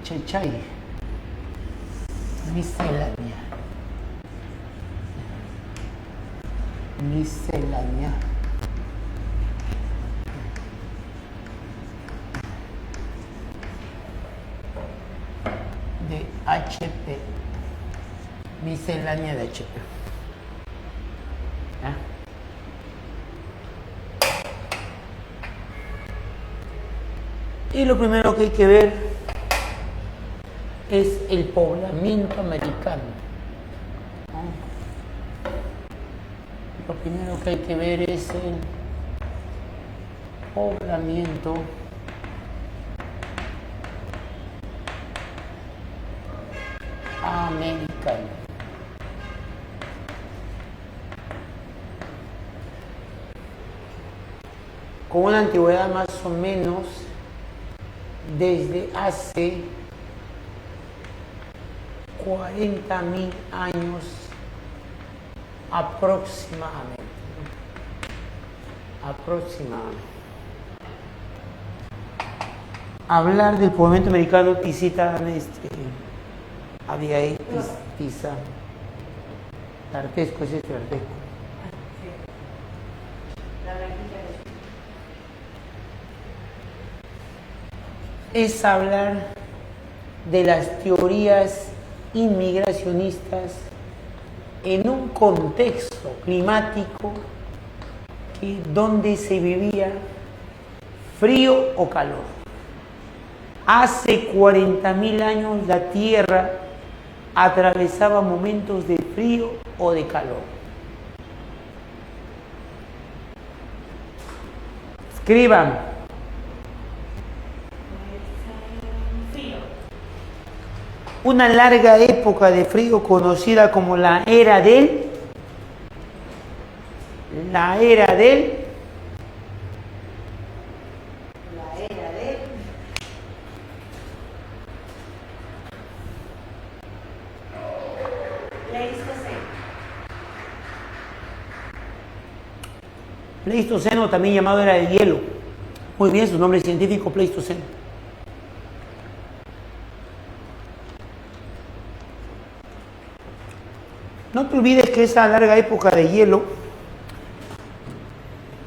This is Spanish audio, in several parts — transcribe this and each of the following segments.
Chechay. Miscelánea. Miscelánea. De HP. Miscelánea de HP. ¿Ah? Y lo primero que hay que ver es el poblamiento americano. ¿No? Lo primero que hay que ver es el poblamiento americano. Con una antigüedad más o menos desde hace 40.000 años aproximadamente. Hablar del poblamiento americano, Tisita, Abigail, Tisa, Artesco, es este Artesco. Es hablar de las teorías inmigracionistas en un contexto climático donde se vivía frío o calor. Hace 40.000 años la Tierra atravesaba momentos de frío o de calor. Escriban. Una larga época de frío conocida como la era del Pleistoceno, también llamado era del hielo. Muy bien, su nombre científico, Pleistoceno. No te olvides que esa larga época de hielo,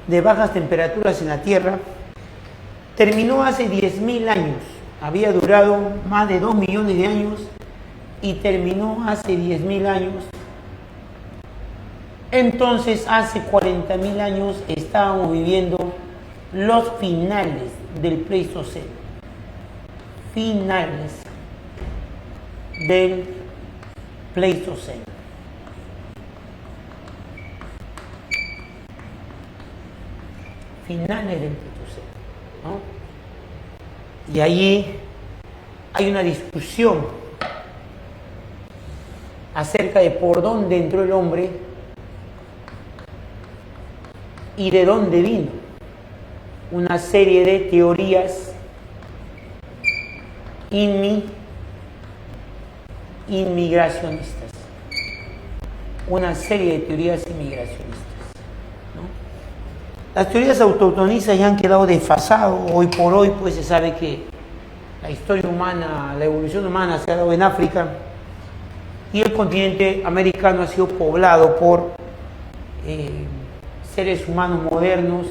de bajas temperaturas en la Tierra, terminó hace 10.000 años. Había durado más de 2 millones de años y terminó hace 10.000 años. Entonces, hace 40.000 años estábamos viviendo los finales del Pleistoceno. Finales del Pleistoceno. Finales del Pleistoceno, ¿no? Y allí hay una discusión acerca de por dónde entró el hombre y de dónde vino. Una serie de teorías inmigracionistas. Una serie de teorías inmigracionistas. Las teorías autochtonistas ya han quedado desfasadas. Hoy por hoy pues se sabe que la historia humana, la evolución humana se ha dado en África y el continente americano ha sido poblado por seres humanos modernos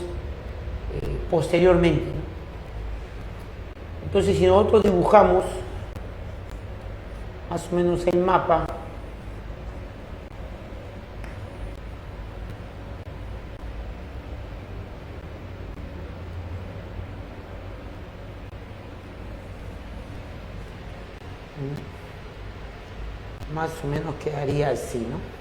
posteriormente. Entonces, si nosotros dibujamos más o menos el mapa, más o menos quedaría así, ¿no?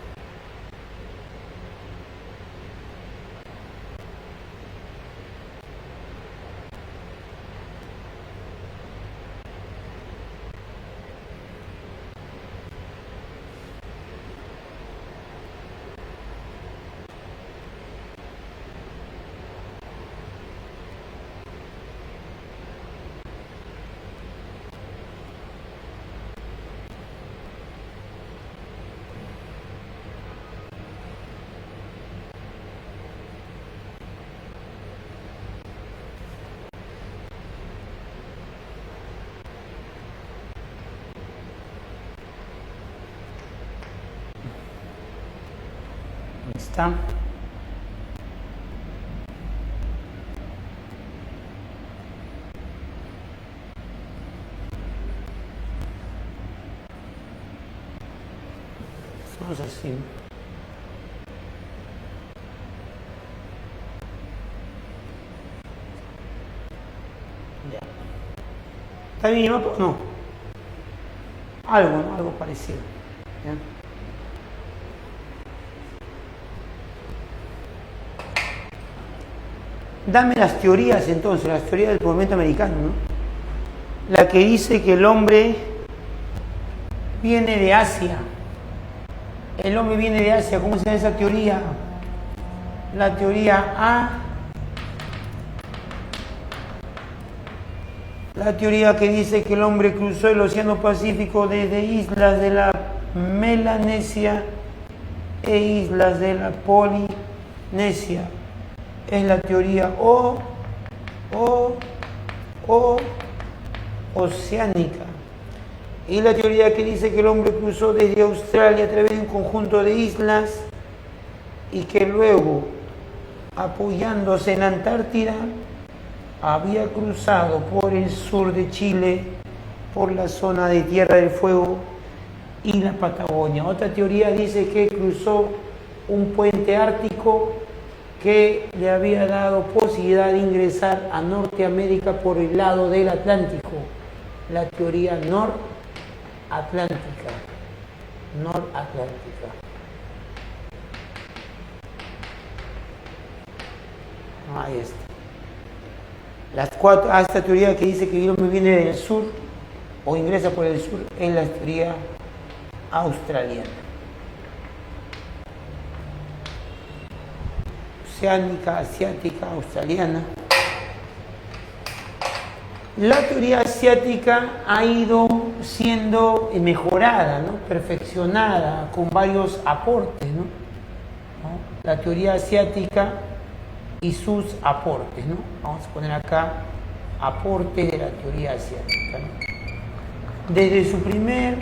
Está. Vamos así. Ya. ¿Está bien el mapa o no? Algo, ¿no? Algo parecido. ¿Ya? Dame las teorías entonces, las teorías del movimiento americano, ¿no? La que dice que el hombre viene de Asia. El hombre viene de Asia. ¿Cómo se llama esa teoría? La teoría A. La teoría que dice que el hombre cruzó el Océano Pacífico desde islas de la Melanesia e islas de la Polinesia. Es la teoría oceánica. Y la teoría que dice que el hombre cruzó desde Australia a través de un conjunto de islas y que luego, apoyándose en la Antártida, había cruzado por el sur de Chile, por la zona de Tierra del Fuego y la Patagonia. Otra teoría dice que cruzó un puente ártico que le había dado posibilidad de ingresar a Norteamérica por el lado del Atlántico. La teoría noratlántica. Ahí está. Las cuatro, esta teoría que dice que el hombre viene del sur o ingresa por el sur es la teoría australiana. Oceánica, asiática, australiana. La teoría asiática ha ido siendo mejorada, ¿no? Perfeccionada, con varios aportes, ¿no? La teoría asiática y sus aportes, ¿no? Vamos a poner acá aportes de la teoría asiática, ¿no? Desde su primer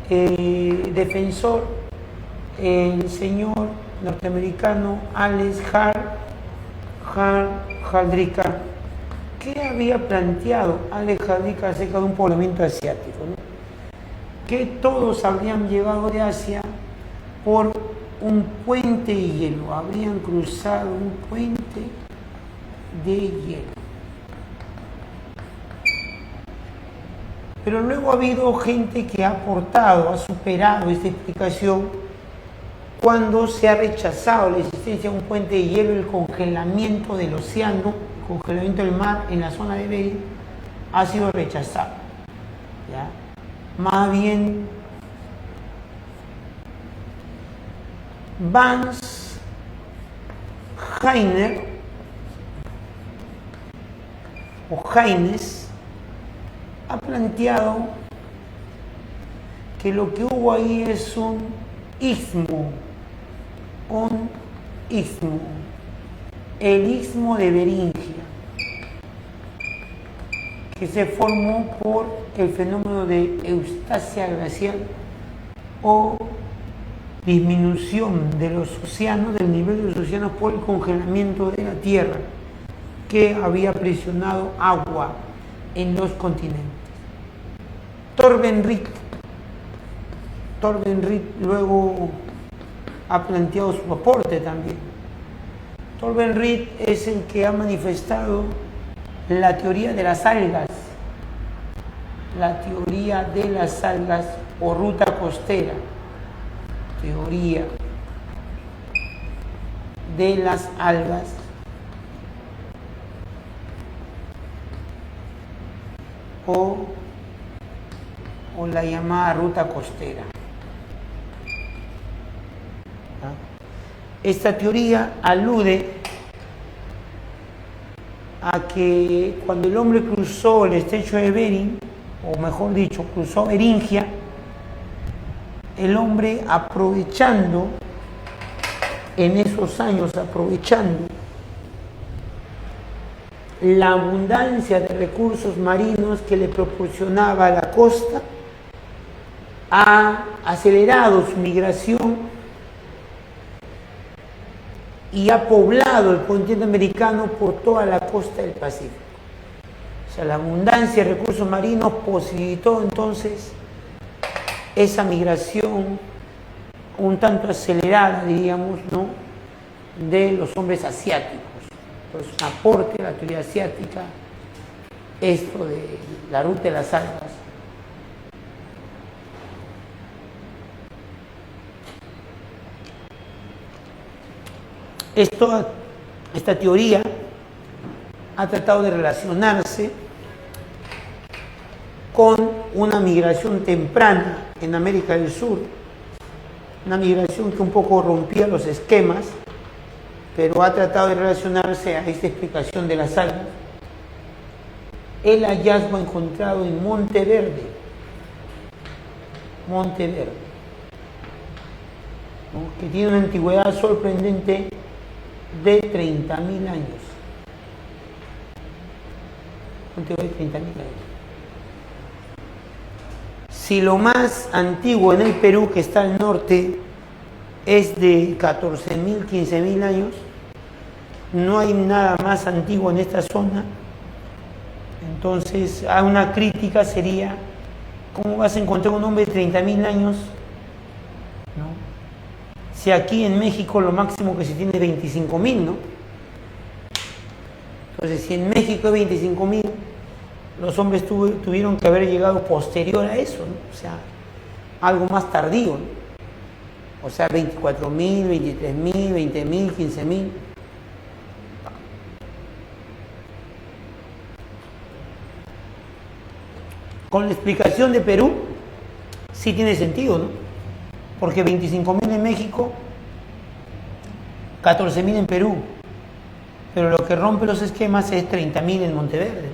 defensor, el señor norteamericano Alex Haldrika, ¿qué había planteado Alex Haldrika acerca de un poblamiento asiático, ¿no? Que todos habrían llegado de Asia por un puente de hielo, habrían cruzado un puente de hielo. Pero luego ha habido gente que ha aportado, ha superado esta explicación cuando se ha rechazado la existencia de un puente de hielo y el congelamiento del océano, el congelamiento del mar en la zona de Bering ha sido rechazado, ¿ya? Más bien Vance Heiner o Haynes ha planteado que lo que hubo ahí es un istmo, el istmo de Beringia, que se formó por el fenómeno de eustasia glacial o disminución de los océanos, del nivel de los océanos por el congelamiento de la Tierra, que había presionado agua en los continentes. Torben Ritt luego ha planteado su aporte también. Torben Ritt es el que ha manifestado la teoría de las algas, o ruta costera, teoría de las algas o la llamada ruta costera. Esta teoría alude a que cuando el hombre cruzó el estrecho de Bering, o mejor dicho, cruzó Beringia, el hombre aprovechando en esos años, la abundancia de recursos marinos que le proporcionaba la costa, ha acelerado su migración y ha poblado el continente americano por toda la costa del Pacífico. O sea, la abundancia de recursos marinos posibilitó entonces esa migración un tanto acelerada, diríamos, ¿no?, de los hombres asiáticos. Entonces, un aporte a la teoría asiática, esto de la ruta de las algas. Esta teoría ha tratado de relacionarse con una migración temprana en América del Sur, una migración que un poco rompía los esquemas, pero ha tratado de relacionarse a esta explicación de las algas. El hallazgo encontrado en Monteverde, ¿no?, que tiene una antigüedad sorprendente de 30.000 años. Antigüedad de 30.000 años. Si lo más antiguo en el Perú, que está al norte, es de 14.000, 15.000 años, no hay nada más antiguo en esta zona. Entonces, una crítica sería: ¿cómo vas a encontrar un hombre de 30.000 años, ¿no?, si aquí en México lo máximo que se tiene es 25.000, ¿no? Entonces, si en México hay 25.000, los hombres tuvieron que haber llegado posterior a eso, ¿no? O sea, algo más tardío, ¿no? O sea, 24.000, 23.000, 20.000, 15.000. Con la explicación de Perú, sí tiene sentido, ¿no? Porque 25.000 en México, 14.000 en Perú, pero lo que rompe los esquemas es 30.000 en Monteverde.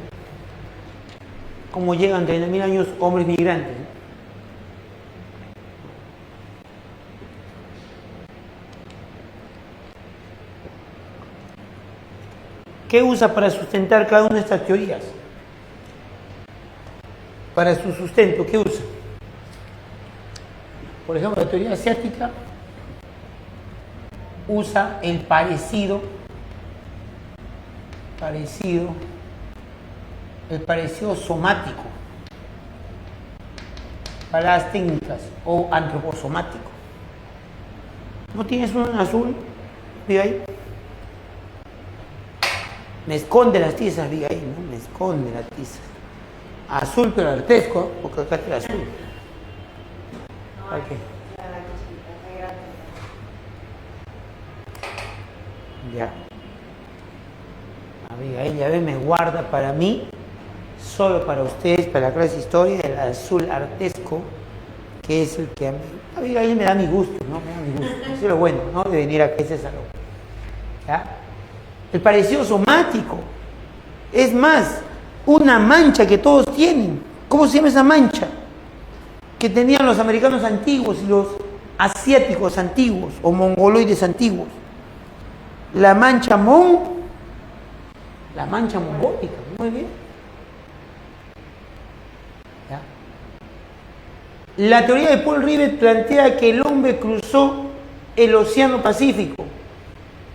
¿Cómo llegan 30.000 años hombres migrantes? ¿Qué usa para sustentar cada una de estas teorías? Para su sustento, ¿qué usa? Por ejemplo, la teoría asiática usa el parecido somático, palabras técnicas, o antroposomático. ¿No tienes uno en azul, Abigail? Me esconde las tizas, Abigail, ¿no? Me esconde las tizas. Azul, pero artesco, porque acá está el azul. Okay. Ya. Abigail, ya ve, me guarda para mí, solo para ustedes, para la clase de historia, el azul artesco, que es el que a mí, Abigail, me da mi gusto, ¿no? Me da mi gusto. Eso es lo bueno, ¿no?, de venir a ese salón. ¿Ya? El parecido somático. Es más, una mancha que todos tienen. ¿Cómo se llama esa mancha? Que tenían los americanos antiguos y los asiáticos antiguos o mongoloides antiguos. La mancha mongólica, muy bien. ¿Ya? La teoría de Paul Rivet plantea que el hombre cruzó el Océano Pacífico.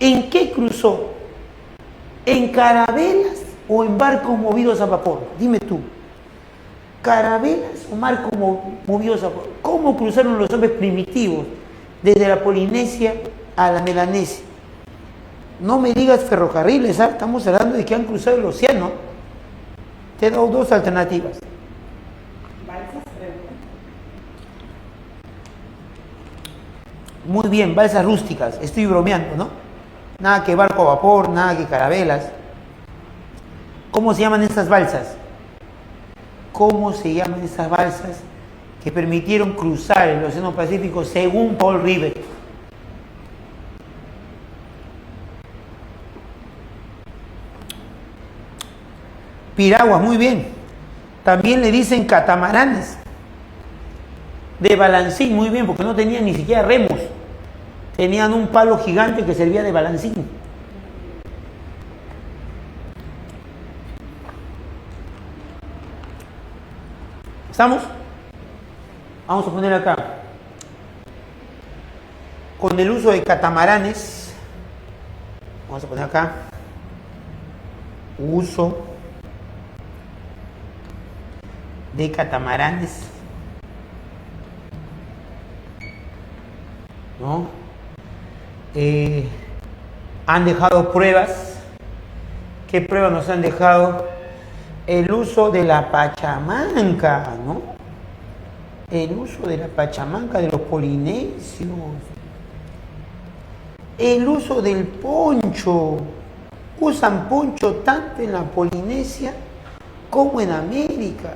¿En qué cruzó? ¿En carabelas o en barcos movidos a vapor? Dime tú. ¿Carabelas o barcos movidos a vapor? ¿Cómo cruzaron los hombres primitivos desde la Polinesia a la Melanesia? No me digas ferrocarriles, ¿ah? Estamos hablando de que han cruzado el océano. Te he dado dos alternativas. Balsas, muy bien, balsas rústicas. Estoy bromeando, ¿no? Nada que barco a vapor, nada que carabelas. ¿Cómo se llaman estas balsas? ¿Cómo se llaman esas balsas que permitieron cruzar el Océano Pacífico según Paul Rivet? Piraguas, muy bien. También le dicen catamaranes. De balancín, muy bien, porque no tenían ni siquiera remos. Tenían un palo gigante que servía de balancín. ¿Estamos? Vamos a poner acá. Con el uso de catamaranes, vamos a poner acá, uso de catamaranes, ¿no? Han dejado pruebas. ¿Qué pruebas nos han dejado? El uso de la pachamanca, ¿no? El uso de la pachamanca de los polinesios. El uso del poncho. Usan poncho tanto en la Polinesia como en América.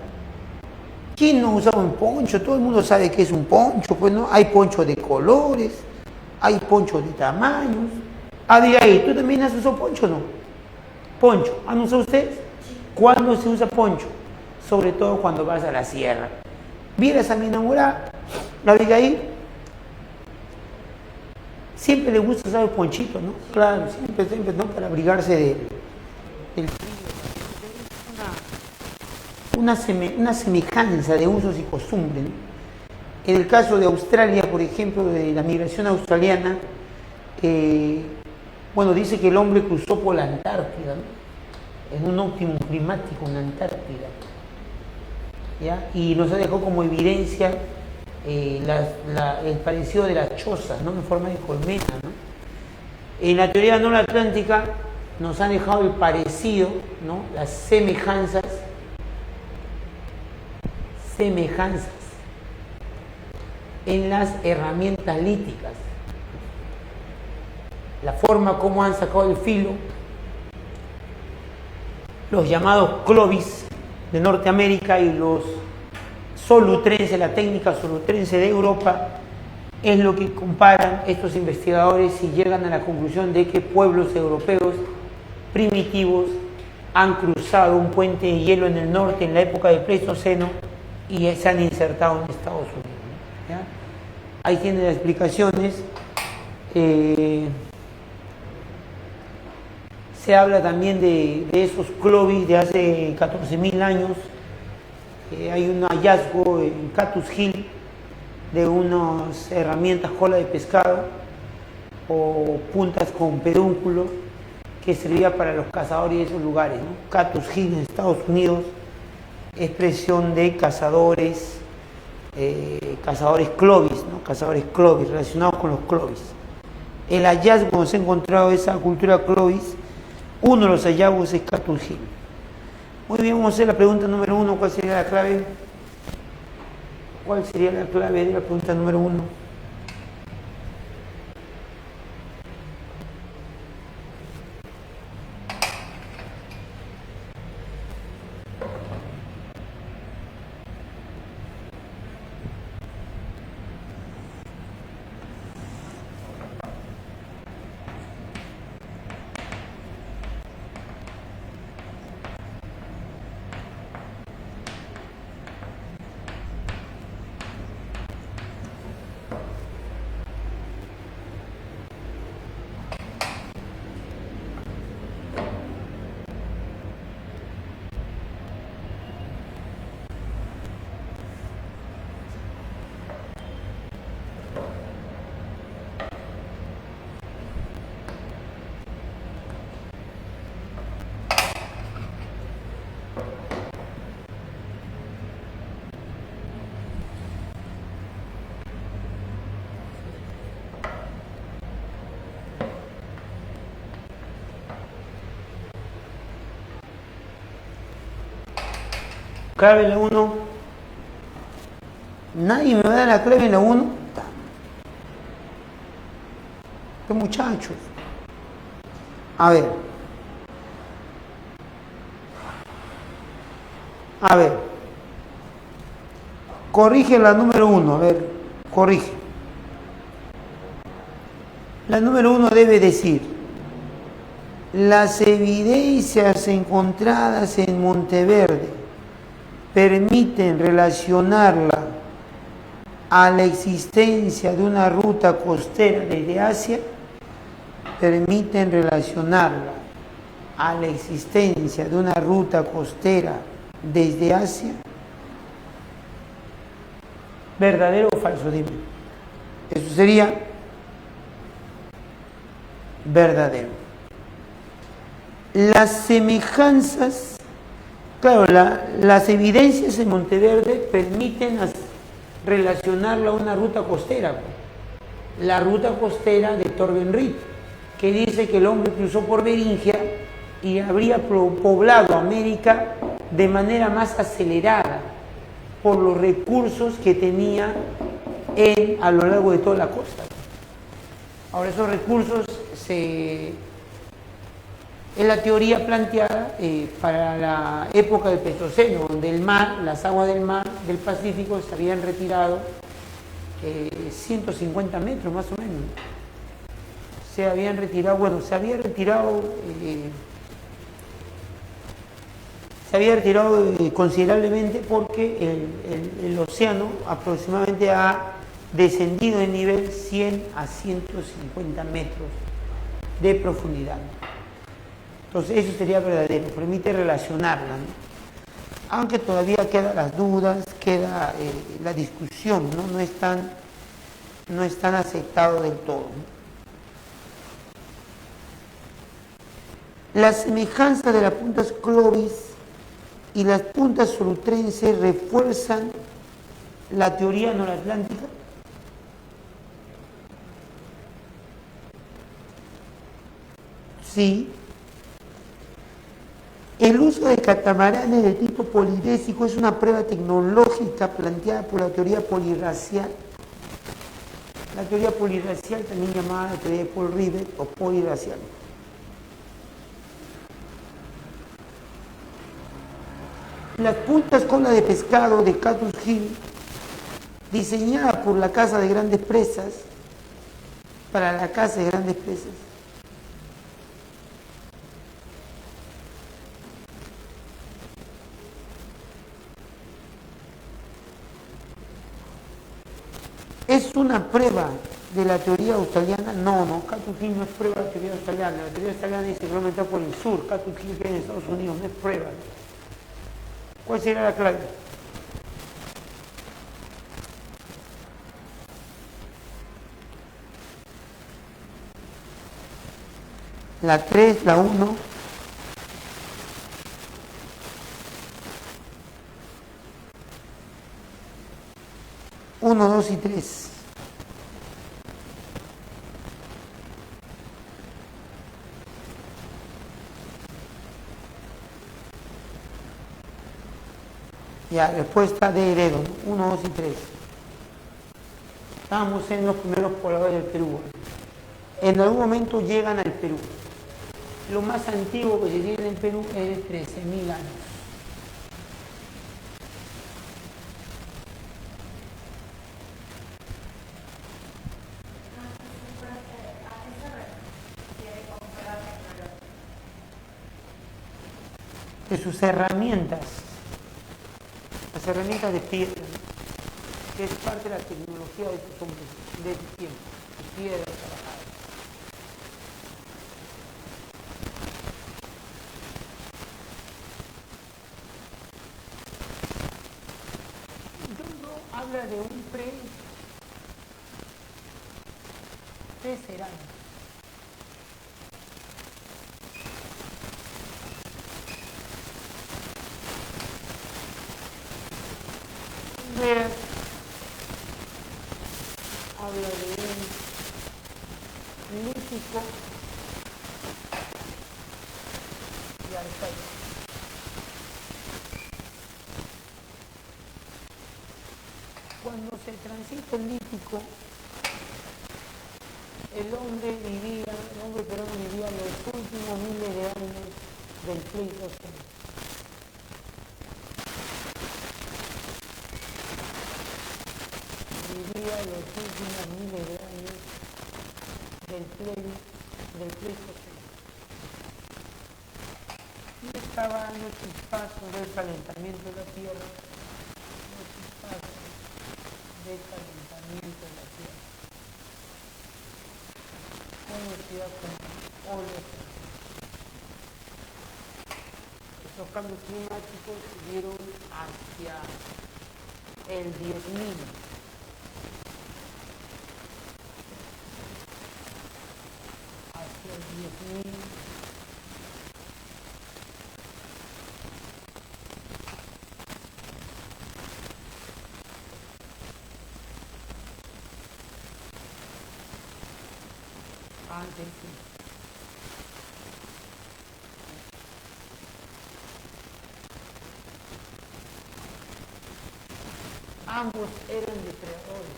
¿Quién no usaba un poncho? Todo el mundo sabe que es un poncho, pues no, hay poncho de colores, hay poncho de tamaños. Abigail, ¿tú también has usado poncho o no? Poncho, ¿han usado ustedes? ¿Cuándo se usa poncho? Sobre todo cuando vas a la sierra. Vieras a mi enamorada, Abigail, siempre le gusta usar el ponchito, ¿no? Claro, siempre, ¿no? Para abrigarse del frío. Una semejanza de usos y costumbres, ¿no? En el caso de Australia, por ejemplo, de la migración australiana, bueno, dice que el hombre cruzó por la Antártida, ¿no? En un óptimo climático en la Antártida, ¿ya? Y nos ha dejado como evidencia el parecido de las chozas, ¿no? En forma de colmena, ¿no? En la teoría noratlántica nos han dejado el parecido, ¿no? Las semejanzas en las herramientas líticas, la forma como han sacado el filo, los llamados clovis de Norteamérica y los solutrenses, la técnica solutrense de Europa, es lo que comparan estos investigadores y llegan a la conclusión de que pueblos europeos primitivos han cruzado un puente de hielo en el norte en la época del Pleistoceno y se han insertado en Estados Unidos, ¿ya? Ahí tienen las explicaciones. Se habla también de esos clovis de hace 14.000 años. Hay un hallazgo en Catus Hill de unas herramientas cola de pescado o puntas con pedúnculo que servía para los cazadores de esos lugares, ¿no? Catus Hill en Estados Unidos, expresión de cazadores clovis, ¿no? Cazadores clovis, relacionados con los clovis. El hallazgo donde se ha encontrado esa cultura clovis, uno de los hallazgos es Catus Hill. Muy bien, vamos a hacer la pregunta número 1. ¿Cuál sería la clave? ¿Cuál sería la clave de la pregunta número 1? Clave en la 1. Nadie me va a dar la clave en la 1. ¿Qué muchachos? A ver. Corrige la número 1. A ver, corrige. La número 1 debe decir: las evidencias encontradas en Monteverde permiten relacionarla a la existencia de una ruta costera desde Asia, permiten relacionarla a la existencia de una ruta costera desde Asia. ¿Verdadero o falso? Dime. Eso sería verdadero. Las semejanzas, claro, las evidencias en Monteverde permiten relacionarla a una ruta costera, la ruta costera de Torben Ritt, que dice que el hombre cruzó por Beringia y habría poblado América de manera más acelerada por los recursos que tenía a lo largo de toda la costa. Ahora, esos recursos es la teoría planteada para la época del Pleistoceno, donde el mar, las aguas del mar del Pacífico se habían retirado 150 metros más o menos. Se había retirado considerablemente porque el océano aproximadamente ha descendido en nivel 100 a 150 metros de profundidad. Entonces eso sería verdadero, permite relacionarla, ¿no? Aunque todavía quedan las dudas, queda la discusión, ¿no? No es tan aceptado del todo, ¿no? Las semejanzas de las puntas Clovis y las puntas solutrenses refuerzan la teoría noratlántica. Sí. El uso de catamaranes de tipo polidésico es una prueba tecnológica planteada por la teoría polirracial. La teoría polirracial, también llamada la teoría de Paul Rivet o polirracial. Las puntas cola de pescado de Catus Hill, diseñada por la Casa de Grandes Presas, para la Casa de Grandes Presas, ¿es una prueba de la teoría australiana? No, Catus Hill no es prueba de la teoría australiana. La teoría australiana dice que está por el sur, Catus Hill que en Estados Unidos, no es prueba. ¿Cuál será la clave? La 3, la 1. Uno, 2 y 3. Ya, respuesta de Heredo, 1, 2 y 3. Estábamos en los primeros pobladores del Perú. En algún momento llegan al Perú. Lo más antiguo que se tiene en el Perú es de 13.000 años. De sus herramientas, las herramientas de piedra, ¿no? Que es parte de la tecnología de estos hombres de este tiempo, de piedra trabajada. Habla de un pre-cerámico. Habla de un lítico y arcaico. Cuando se transita el lítico, el hombre peruano vivía los últimos miles de años del Pleistoceno. Vivía los últimos miles de años del Pleistoceno. Y estaba dando chispazos del calentamiento de la Tierra, los chispazos del calentamiento de la Tierra, conocida como oleogenesis. Esos cambios climáticos se dieron hacia el 10.000. Hacia el 10.000 Antes, sí. Ambos eran depredadores.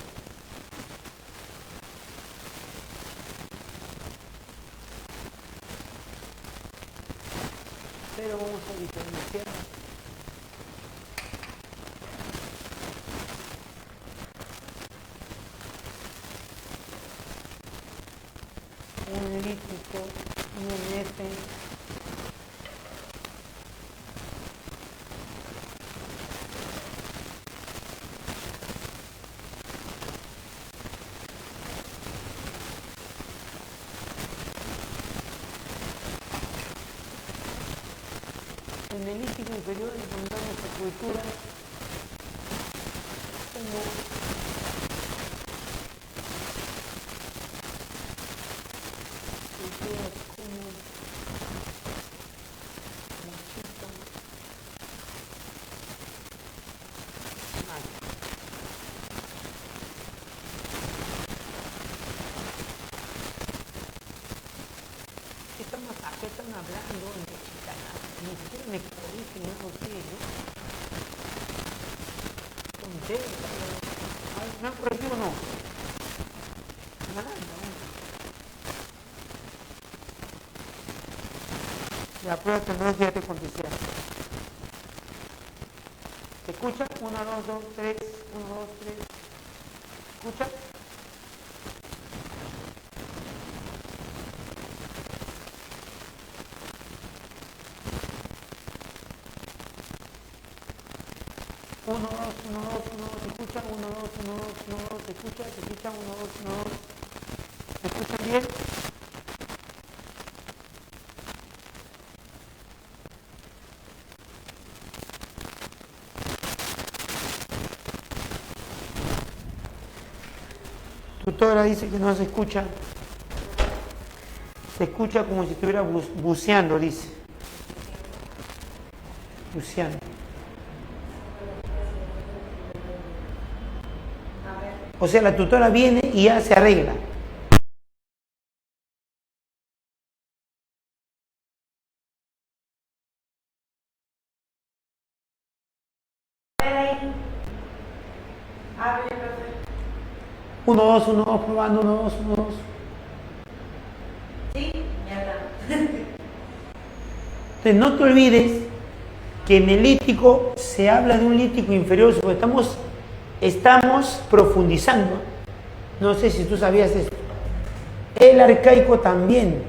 Pero vamos a diferenciar. Un lítico, un NF. En el lítico inferior encontramos estructuras como mochito, ¿qué están hablando? Ni siquiera me corrigen, no sé, ¿no? ¿Me han corregido o no? Nada, la prueba tecnología te contesté. ¿Se escucha? 1, 2, 2, 3, 1, 2, 3. ¿Escucha? Uno, dos, uno, dos, uno, dos, se escucha, 1, 2, 1, 2, 1, 2, se escucha, 1, 2, 1, 2. ¿Se escuchan bien? Tutora dice que no se escucha. Se escucha como si estuviera buceando, dice. Buceando. O sea, la tutora viene y ya se arregla. Hable, profe. 1, 2, 1, 2, probando, 1, 2, 1, 2. Sí, ya está. Entonces no te olvides que en el lítico se habla de un lítico inferior, porque estamos profundizando. No sé si tú sabías esto. El arcaico también.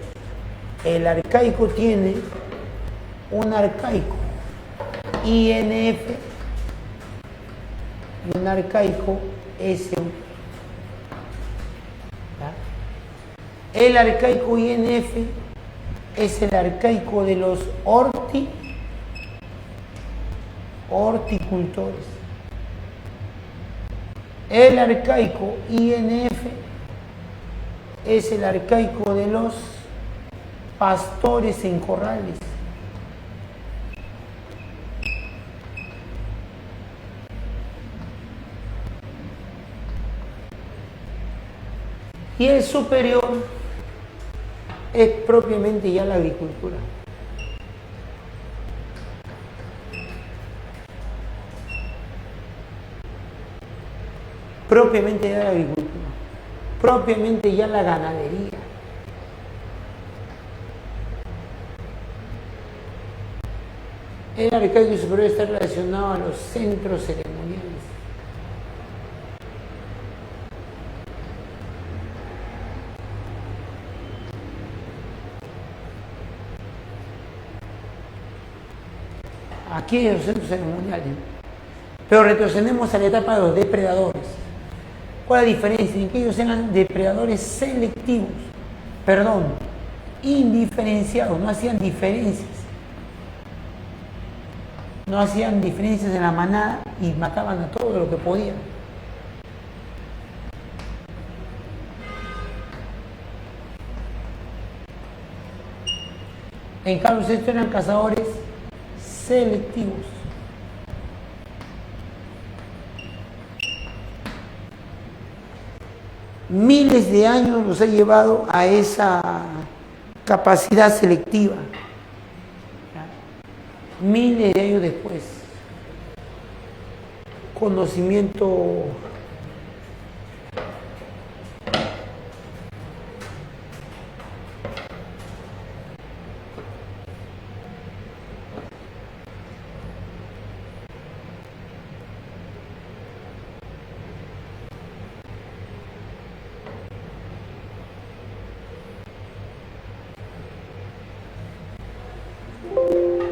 El arcaico tiene un arcaico INF y un arcaico SU. El arcaico INF es el arcaico de los horticultores. El arcaico INF es el arcaico de los pastores en corrales. Y el superior es propiamente ya la agricultura. Propiamente ya la agricultura. Propiamente ya la ganadería. El arcaico superior está relacionado a los centros ceremoniales. Aquí hay los centros ceremoniales. Pero retrocedemos a la etapa de los depredadores. ¿Cuál es la diferencia? En que ellos eran depredadores selectivos, indiferenciados, no hacían diferencias. No hacían diferencias en la manada y mataban a todo lo que podían. En cambio, estos eran cazadores selectivos. Miles de años nos ha llevado a esa capacidad selectiva. Miles de años después. Conocimiento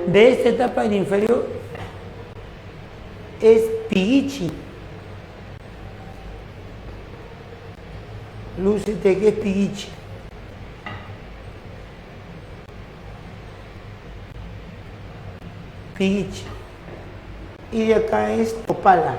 de esta etapa en inferior es Pigichi. Lúcete que es Pigichi. Pigichi. Y de acá es Topala.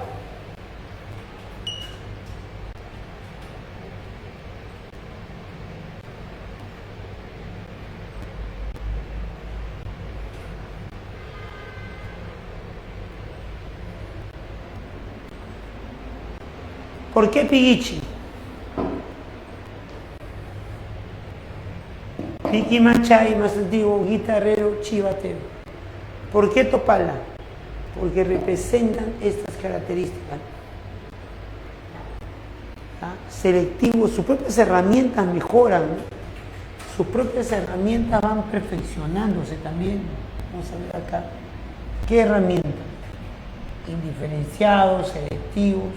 ¿Por qué Pigichi? Piqui Machay, más antiguo, guitarrero, chivatero. ¿Por qué Topala? Porque representan estas características. Selectivos, sus propias herramientas mejoran, ¿no? Sus propias herramientas van perfeccionándose también. Vamos a ver acá. ¿Qué herramientas? Indiferenciados, selectivos.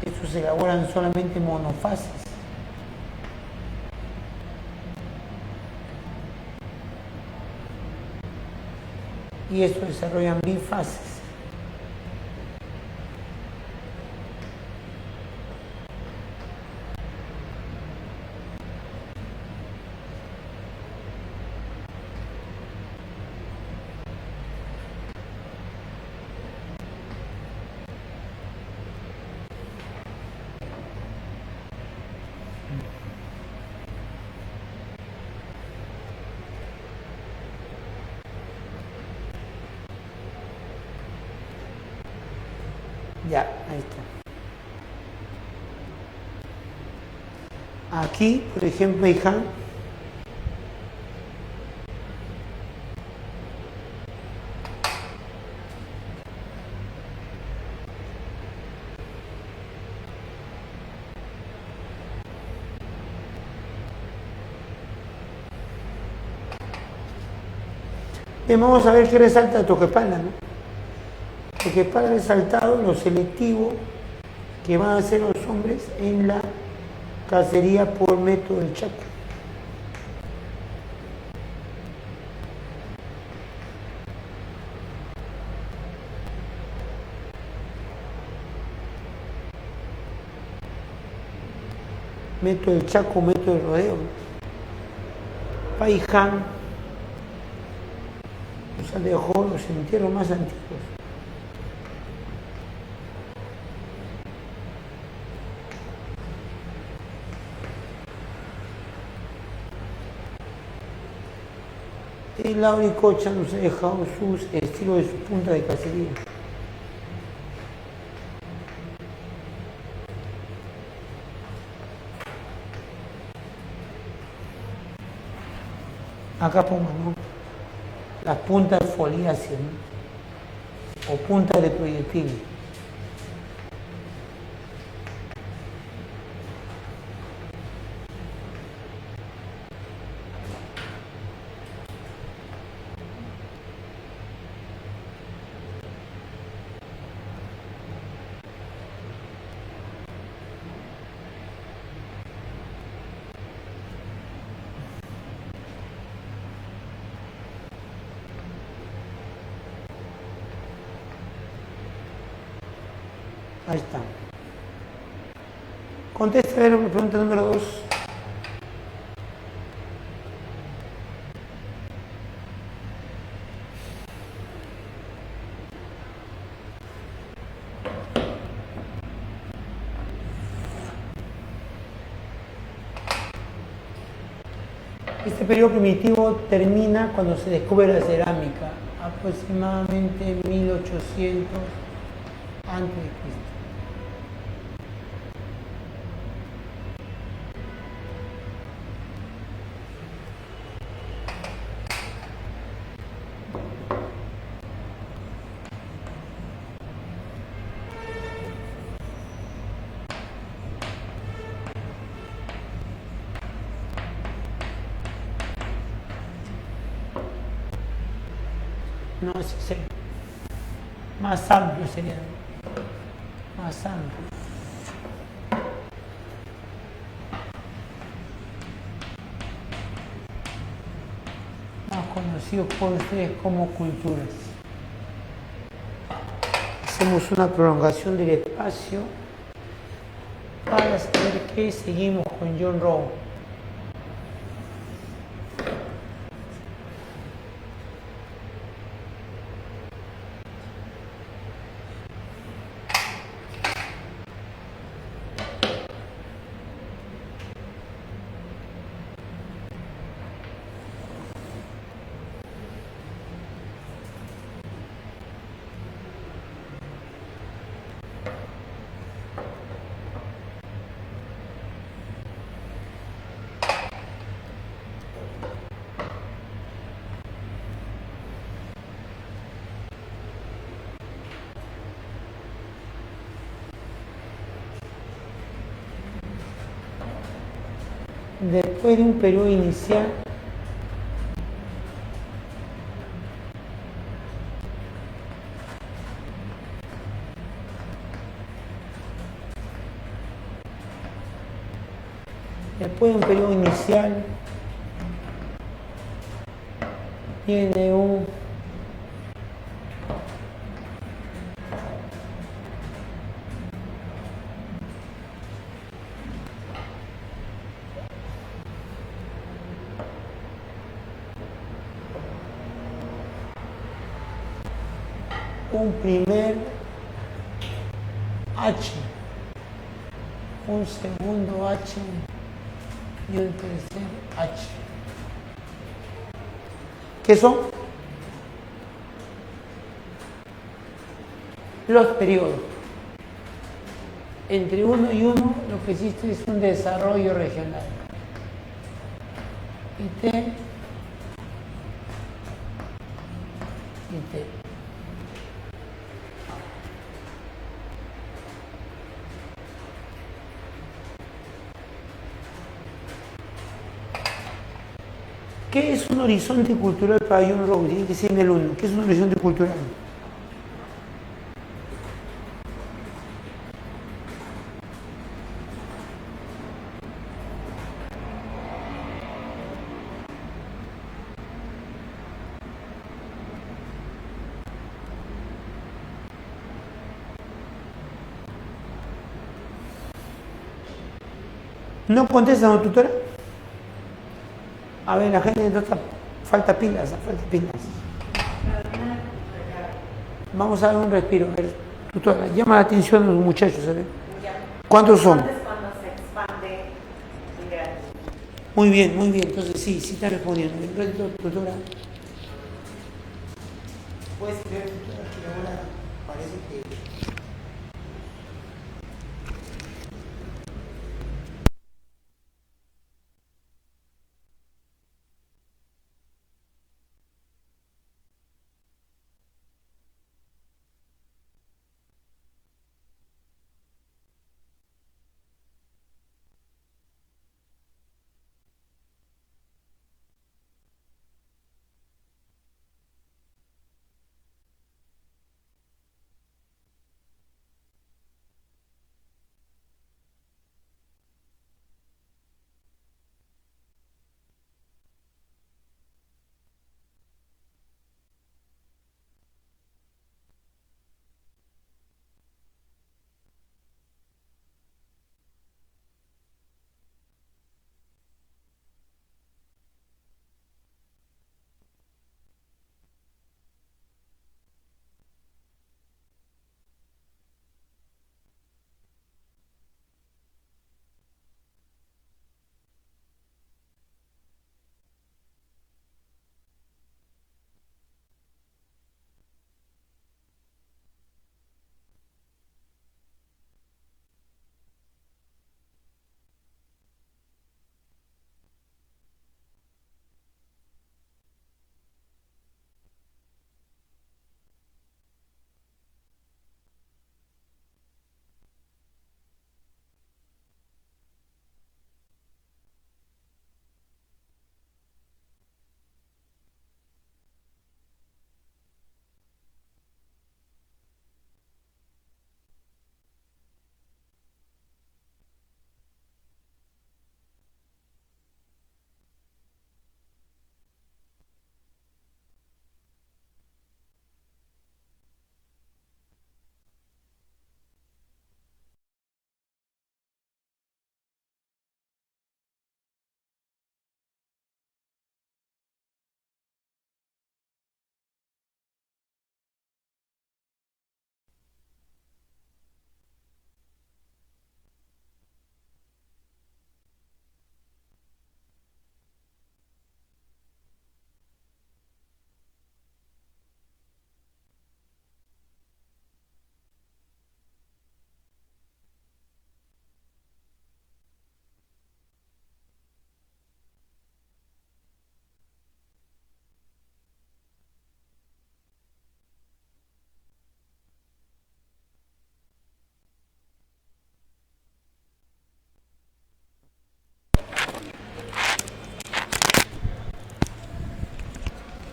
Estos se elaboran solamente monofases. Y estos desarrollan bifases. Ya, ahí está. Aquí, por ejemplo, hija, vamos a ver qué resalta de Toquepala, ¿no? Toquepala resaltado lo selectivo que van a hacer los hombres en la cacería por método del Chaco. Método del Chaco, método del rodeo. Paiján nos dejó los entierros más antiguos. Y Lauricocha nos ha dejado sus estilos de su punta de cacería. Acá pongo, ¿no? Las puntas foliáceas, ¿no? O puntas de proyectil. Ahí está. Contesta a ver la pregunta número 2. Este periodo primitivo termina cuando se descubre la cerámica, aproximadamente 1800 a.C. No, ese es más amplio sería. Más amplio. Más conocidos por ustedes como culturas. Hacemos una prolongación del espacio para saber que seguimos con John Rowe. Después de un periodo inicial, viene un primer H, un segundo H y un tercer H. ¿Qué son? Los periodos. Entre uno y uno lo que existe es un desarrollo regional. Y T y T. ¿Qué es un horizonte cultural para John Rowe? Tiene que ser en el 1. ¿Qué es un horizonte cultural? ¿No contestan, ¿no, tutora? A ver, la gente no está, falta pilas. Vamos a dar un respiro. A ver, tutora, llama la atención a los muchachos, a ver. ¿Cuántos son? Cuando se expande en grande. Muy bien. Entonces sí está respondiendo. Entonces, tutora. Puedes ver, tutora, que ahora parece que...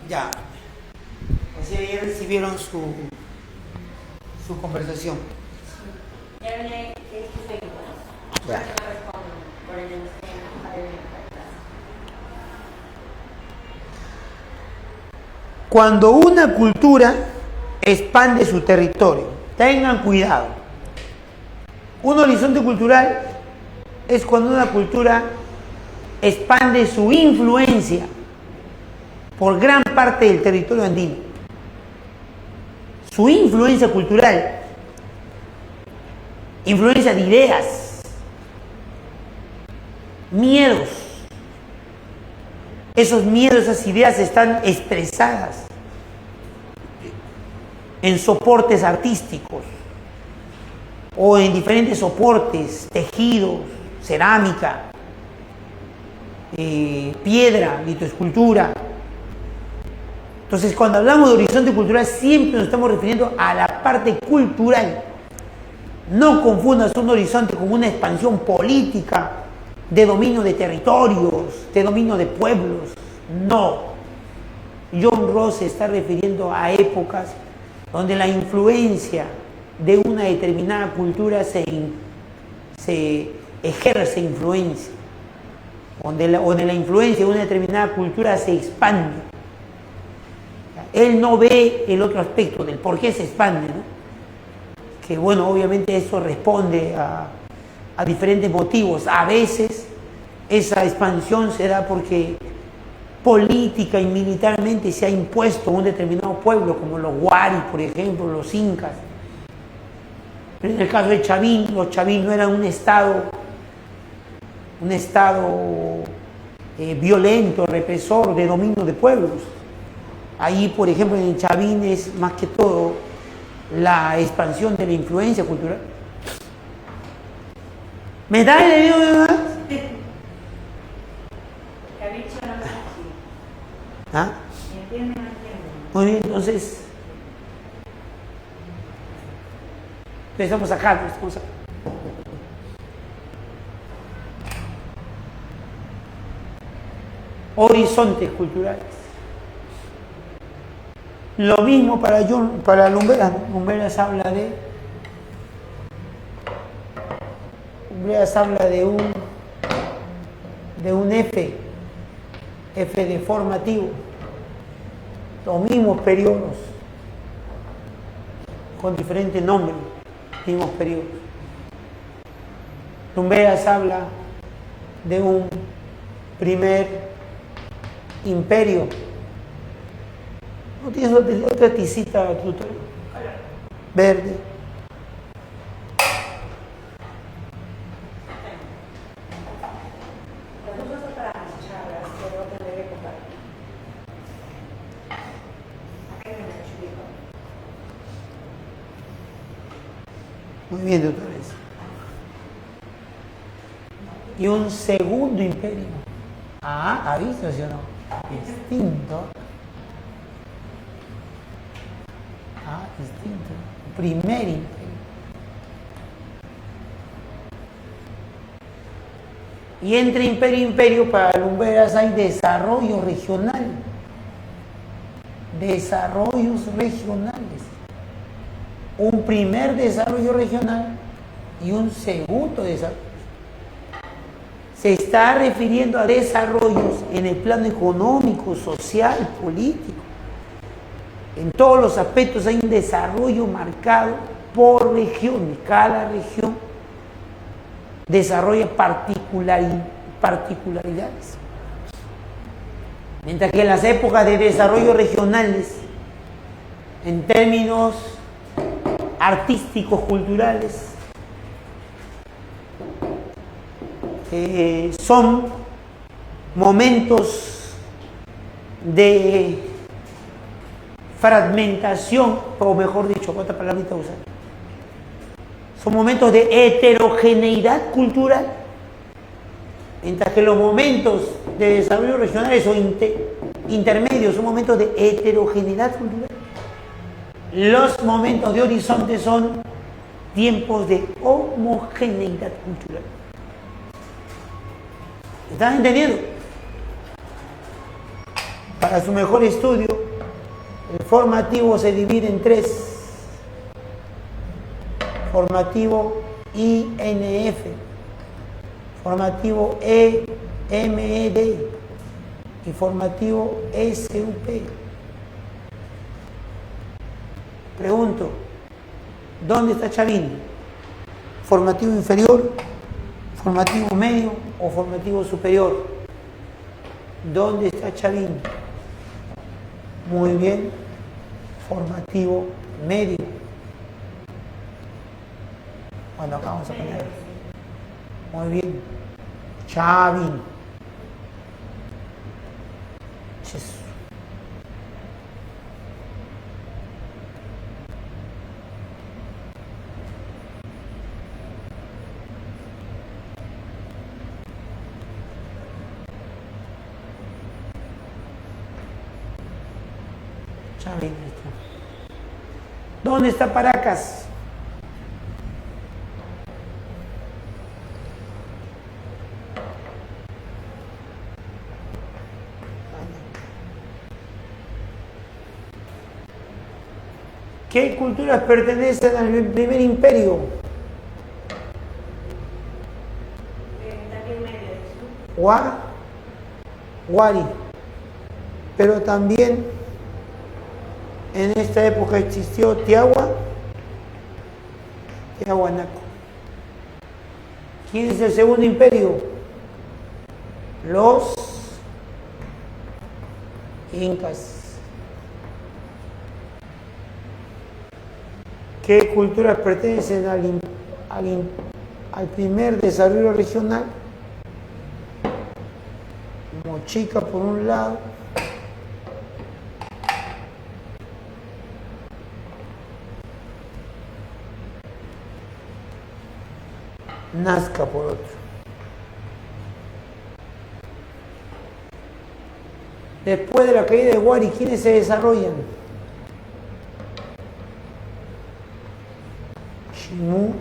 Ya. O sea, ya recibieron su conversación. Ya viene este segundo, ¿no? Ya. Yo te respondo por el Cuando una cultura expande su territorio, tengan cuidado. Un horizonte cultural es cuando una cultura expande su influencia por gran parte del territorio andino. Su influencia cultural, influencia de ideas, miedos. Esos miedos, esas ideas están expresadas en soportes artísticos o en diferentes soportes, tejidos, cerámica, piedra, litoescultura. Entonces, cuando hablamos de horizonte cultural, siempre nos estamos refiriendo a la parte cultural. No confundas un horizonte con una expansión política, de dominio de territorios, de dominio de pueblos. No. John Rawls se está refiriendo a épocas donde la influencia de una determinada cultura se ejerce influencia, donde la influencia de una determinada cultura se expande. Él no ve el otro aspecto del por qué se expande, ¿no? Que bueno, obviamente eso responde a diferentes motivos. A veces esa expansión se da porque política y militarmente se ha impuesto a un determinado pueblo, como los Wari, por ejemplo, los incas. Pero en el caso de Chavín, los Chavín no eran un estado violento, represor, de dominio de pueblos. Ahí, por ejemplo, en Chavín es más que todo la expansión de la influencia cultural. ¿Me da el video de más? ¿Ah? Muy bien, entonces estamos acá. Horizontes culturales. Lo mismo para Lumberas. Lumberas habla de un F de formativo. Los mismos periodos, con diferentes nombres, mismos periodos. Lumberas habla de un primer imperio. ¿No tienes otra tisita, tutor? Verde. Muy bien, doctores. Y un segundo imperio. ¿Ha visto, sí o no? Distinto. Distinto. Primer imperio. Y entre imperio e imperio, para Lumberas hay desarrollo regional. Desarrollos regionales. Un primer desarrollo regional y un segundo desarrollo. Se está refiriendo a desarrollos en el plano económico, social, político. En todos los aspectos hay un desarrollo marcado por regiones. Cada región desarrolla particularidades. Mientras que en las épocas de desarrollo regionales, en términos artísticos, culturales, son momentos de fragmentación, o mejor dicho, otra palabrita usar. Son momentos de heterogeneidad cultural, mientras que los momentos de desarrollo regionales o intermedios son momentos de heterogeneidad cultural. Los momentos de horizonte son tiempos de homogeneidad cultural. ¿Estás entendiendo? Para su mejor estudio, el formativo se divide en tres. Formativo INF, formativo EMED y formativo SUP. Pregunto, ¿dónde está Chavín? ¿Formativo inferior, formativo medio o formativo superior? ¿Dónde está Chavín? Muy bien, formativo medio. Bueno, acá vamos a poner. Muy bien. Chavín. Jesús. Chavín. ¿Dónde está Paracas? ¿Qué culturas pertenecen al primer imperio? Wari. Pero también en esta época existió Tiahuanaco. ¿Quién es el segundo imperio? Los incas. ¿Qué culturas pertenecen al primer desarrollo regional? Mochica por un lado, Nazca por otro. Después de la caída de Wari, ¿quiénes se desarrollan? Ximú,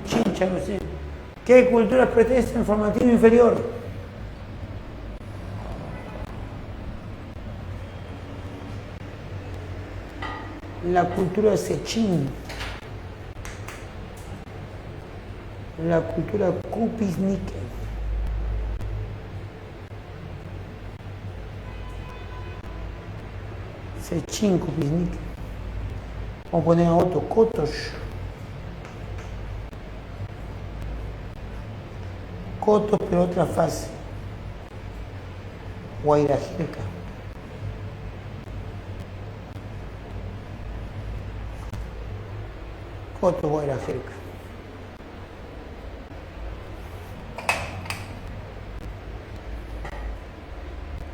Chincha, no sé. ¿Qué culturas pertenecen al formativo inferior? La cultura Sechín, la cultura Cupisnique, Sechín, Cupisnique. Vamos a poner a otro, Cotos. Cotos, pero otra fase. Guairajerca. Cotos, Guairajerca.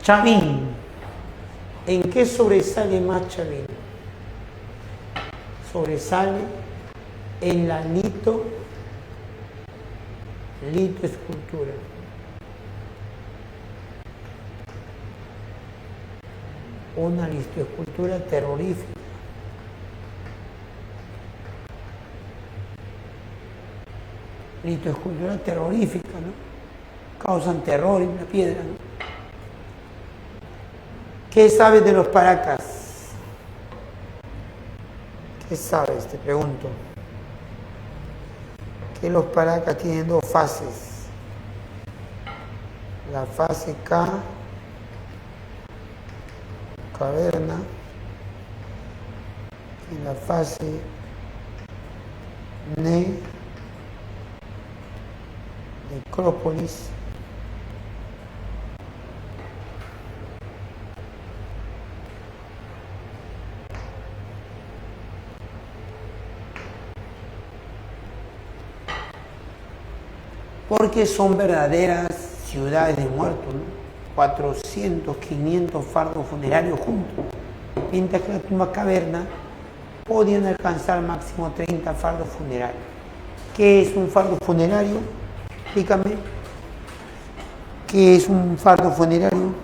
Chavín. ¿En qué sobresale más Chavín? Sobresale en la litoescultura. Una litoescultura terrorífica. Litoescultura terrorífica, ¿no? Causan terror en la piedra, ¿no? ¿Qué sabes de los Paracas? ¿Qué sabes? Te pregunto. Que los Paracas tienen dos fases. La fase K, caverna, y la fase N, necrópolis. Porque son verdaderas ciudades de muertos, ¿no? 400, 500 fardos funerarios juntos. Mientras que la tumba caverna podían alcanzar máximo 30 fardos funerarios. ¿Qué es un fardo funerario? Explícame. ¿Qué es un fardo funerario?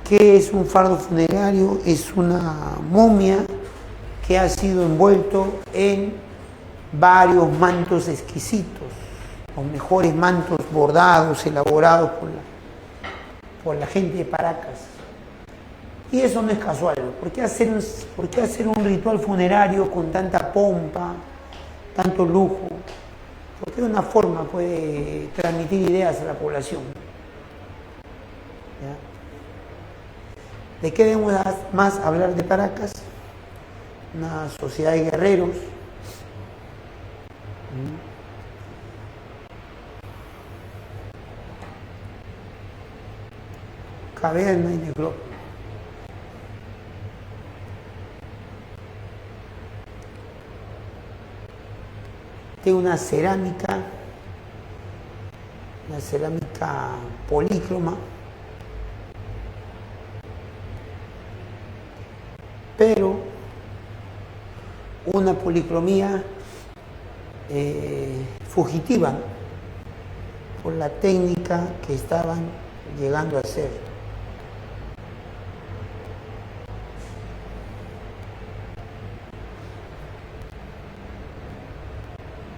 ¿Qué es un fardo funerario? Es una momia que ha sido envuelto en varios mantos exquisitos, los mejores mantos bordados, elaborados por la gente de Paracas. Y eso no es casual. ¿Por qué hacer un ritual funerario con tanta pompa, tanto lujo? Porque de una forma puede transmitir ideas a la población. ¿Ya? ¿De qué debemos más hablar de Paracas? Una sociedad de guerreros. Caverna y necrópolis. Tiene una cerámica polícroma, pero una policromía fugitiva por la técnica que estaban llegando a hacer.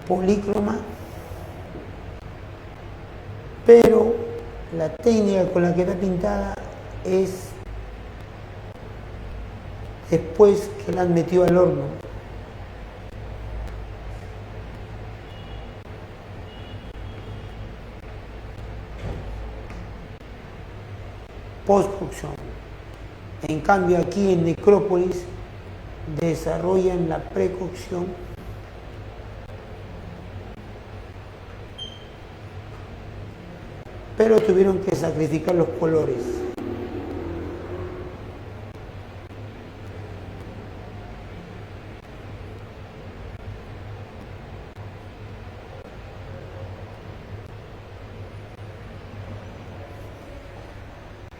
Polícroma, pero la técnica con la que está pintada es después que la han metido al horno. Postcocción. En cambio aquí en Necrópolis desarrollan la precocción, pero tuvieron que sacrificar los colores.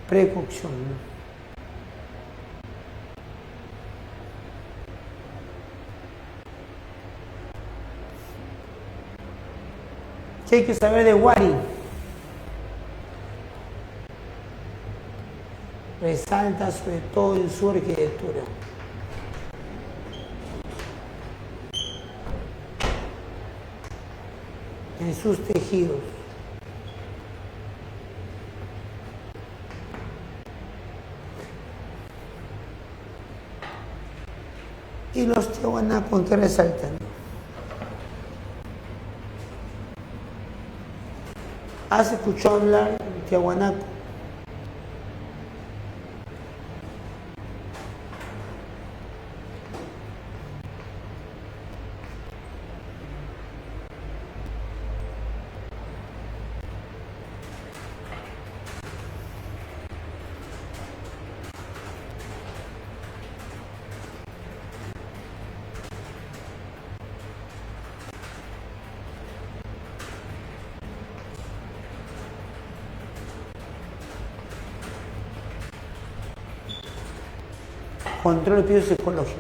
Precocción. ¿Qué hay que saber de Wari? Resalta sobre todo en su arquitectura. En sus tejidos. Y los tiahuanacos que resaltan. ¿Has escuchado hablar de tiahuanaco? Control biopsicológico.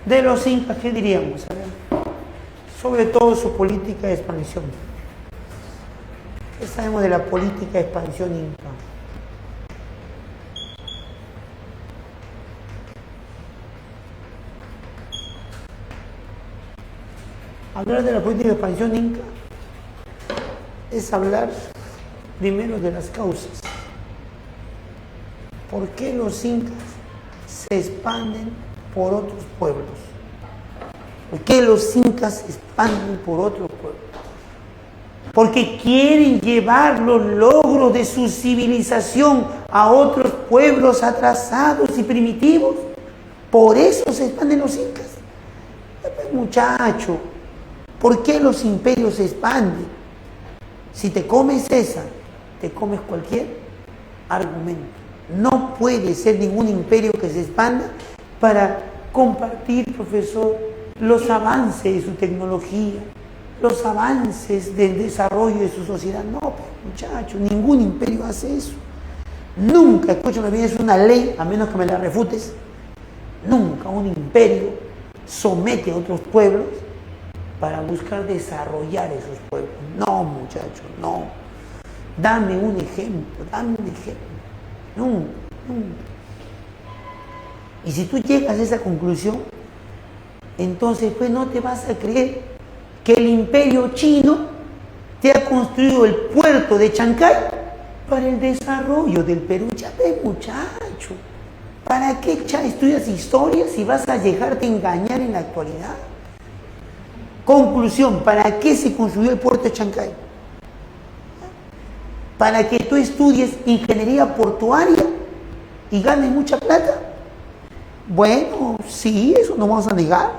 De los incas, ¿qué diríamos? A ver, sobre todo su política de expansión. ¿Qué sabemos de la política de expansión inca? Hablar de la política de expansión inca es hablar primero de las causas. ¿Por qué los incas se expanden por otros pueblos? ¿Por qué los incas se expanden por otros pueblos? Porque quieren llevar los logros de su civilización a otros pueblos atrasados y primitivos. Por eso se expanden los incas. Muchacho, ¿por qué los imperios se expanden? Si te comes esa, te comes cualquier argumento. No puede ser ningún imperio que se expanda para compartir, profesor, los avances de su tecnología, los avances del desarrollo de su sociedad. No, muchachos, ningún imperio hace eso. Nunca, escúchame bien, es una ley, a menos que me la refutes, nunca un imperio somete a otros pueblos para buscar desarrollar esos pueblos. No, muchachos, no. Dame un ejemplo, dame un ejemplo. Nunca, nunca. Y si tú llegas a esa conclusión, entonces pues no te vas a creer que el imperio chino te ha construido el puerto de Chancay para el desarrollo del Perú. Ya ves, muchacho, ¿para qué estudias historia si vas a dejarte engañar en la actualidad? Conclusión, ¿para qué se construyó el puerto de Chancay? ¿Para que tú estudies ingeniería portuaria y ganes mucha plata? Bueno, sí, eso no vamos a negar,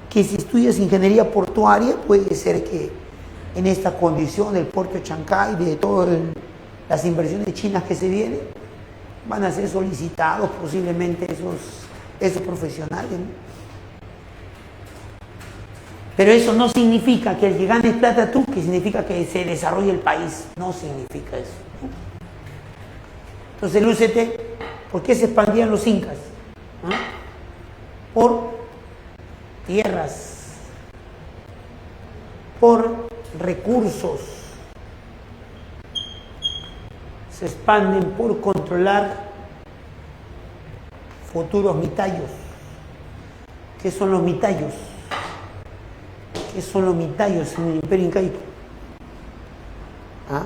que si estudias ingeniería portuaria puede ser que en esta condición del puerto de Chancay, de todas las inversiones chinas que se vienen, van a ser solicitados posiblemente esos profesionales, ¿no? Pero eso no significa que el que ganes plata tú, que significa que se desarrolle el país. No significa eso, ¿no? Entonces, lúcete, ¿por qué se expandían los incas? ¿Ah? Por tierras, por recursos. Se expanden por controlar futuros mitayos. ¿Qué son los mitayos? ¿Qué son los mitayos en el imperio incaico? ¿Ah?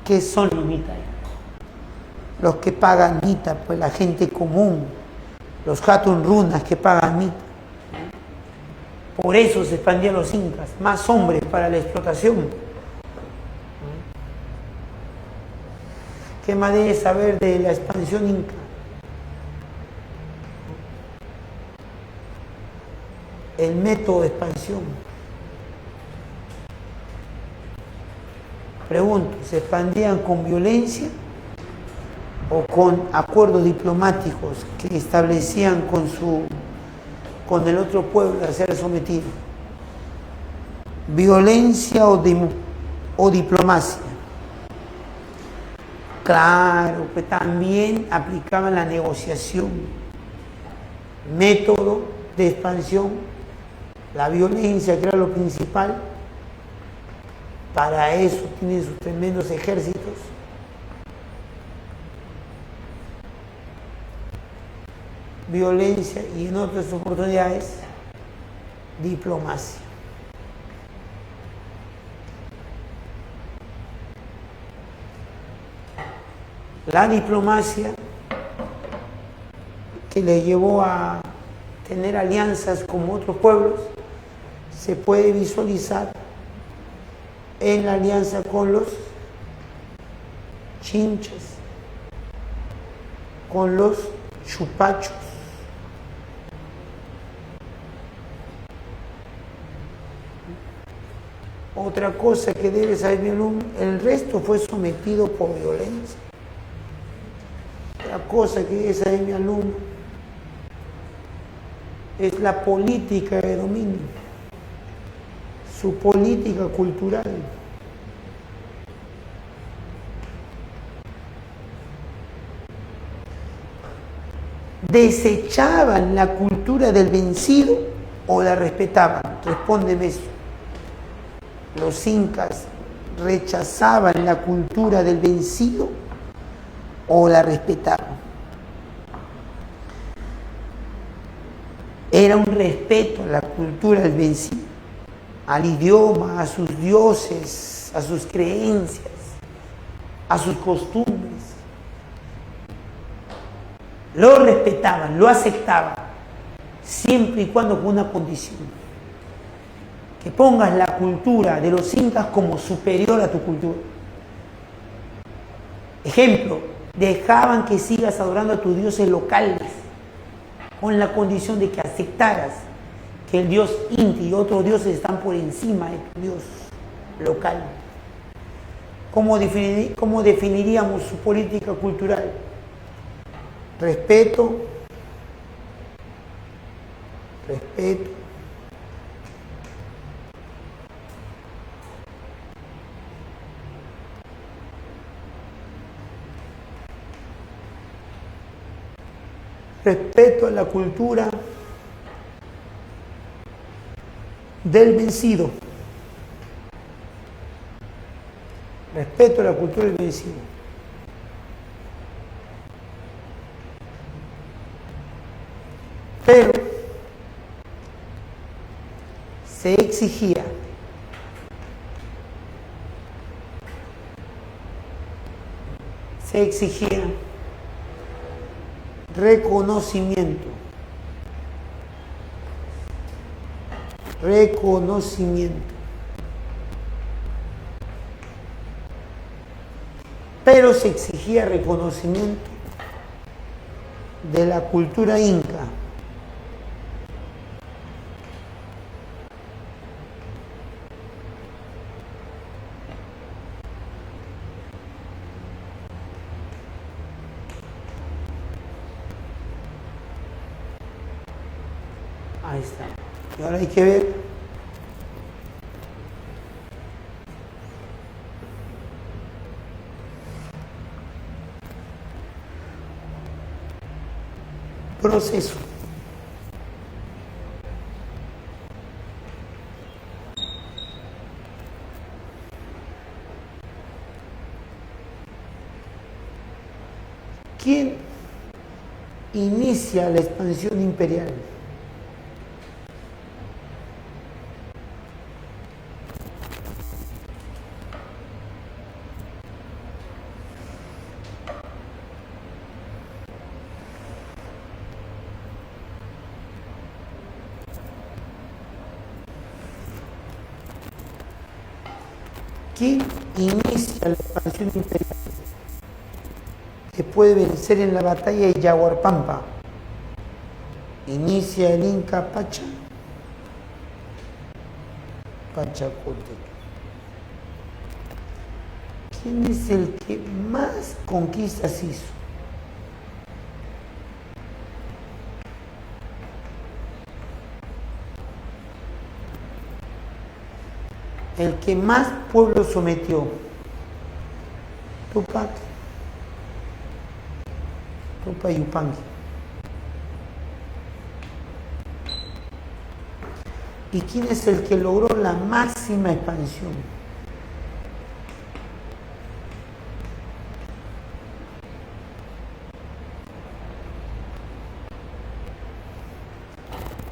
¿Qué son los mitayos? Los que pagan mita, pues la gente común, los hatun runas que pagan mita. Por eso se expandían los incas, más hombres para la explotación. ¿Qué más debes saber de la expansión inca? El método de expansión. Pregunto, ¿se expandían con violencia o con acuerdos diplomáticos que establecían con el otro pueblo a ser sometido? ¿Violencia o diplomacia? Claro, pues también aplicaban la negociación. Método de expansión, la violencia, que era lo principal. Para eso tienen sus tremendos ejércitos. Violencia y en otras oportunidades, diplomacia. La diplomacia que le llevó a tener alianzas con otros pueblos se puede visualizar en la alianza con los chinchas, con los chupachos. Otra cosa que debe saber mi alumno, el resto fue sometido por violencia. Otra cosa que debe saber mi alumno es la política de dominio, su política cultural. ¿Desechaban la cultura del vencido o la respetaban? Respóndeme eso. Los incas rechazaban la cultura del vencido o la respetaban. Era un respeto a la cultura del vencido, al idioma, a sus dioses, a sus creencias, a sus costumbres. Lo respetaban, lo aceptaban, siempre y cuando con una condición: que pongas la cultura de los incas como superior a tu cultura. Ejemplo, dejaban que sigas adorando a tus dioses locales, con la condición de que aceptaras que el dios Inti y otros dioses están por encima de tu dios local. ¿Cómo definiríamos su política cultural? Respeto, respeto a la cultura del vencido. Respeto a la cultura del vencido. Pero se exigía reconocimiento, pero se exigía reconocimiento de la cultura inca. Ahí está. Y ahora hay que ver proceso. ¿Quién inicia la expansión imperial? ¿Quién inicia la expansión imperial? Se puede vencer en la batalla de Yaguarpampa. Inicia el Inca Pachacútec. ¿Quién es el que más conquistas hizo? El que más pueblos sometió. Tupac Yupanqui. ¿Y quién es el que logró la máxima expansión?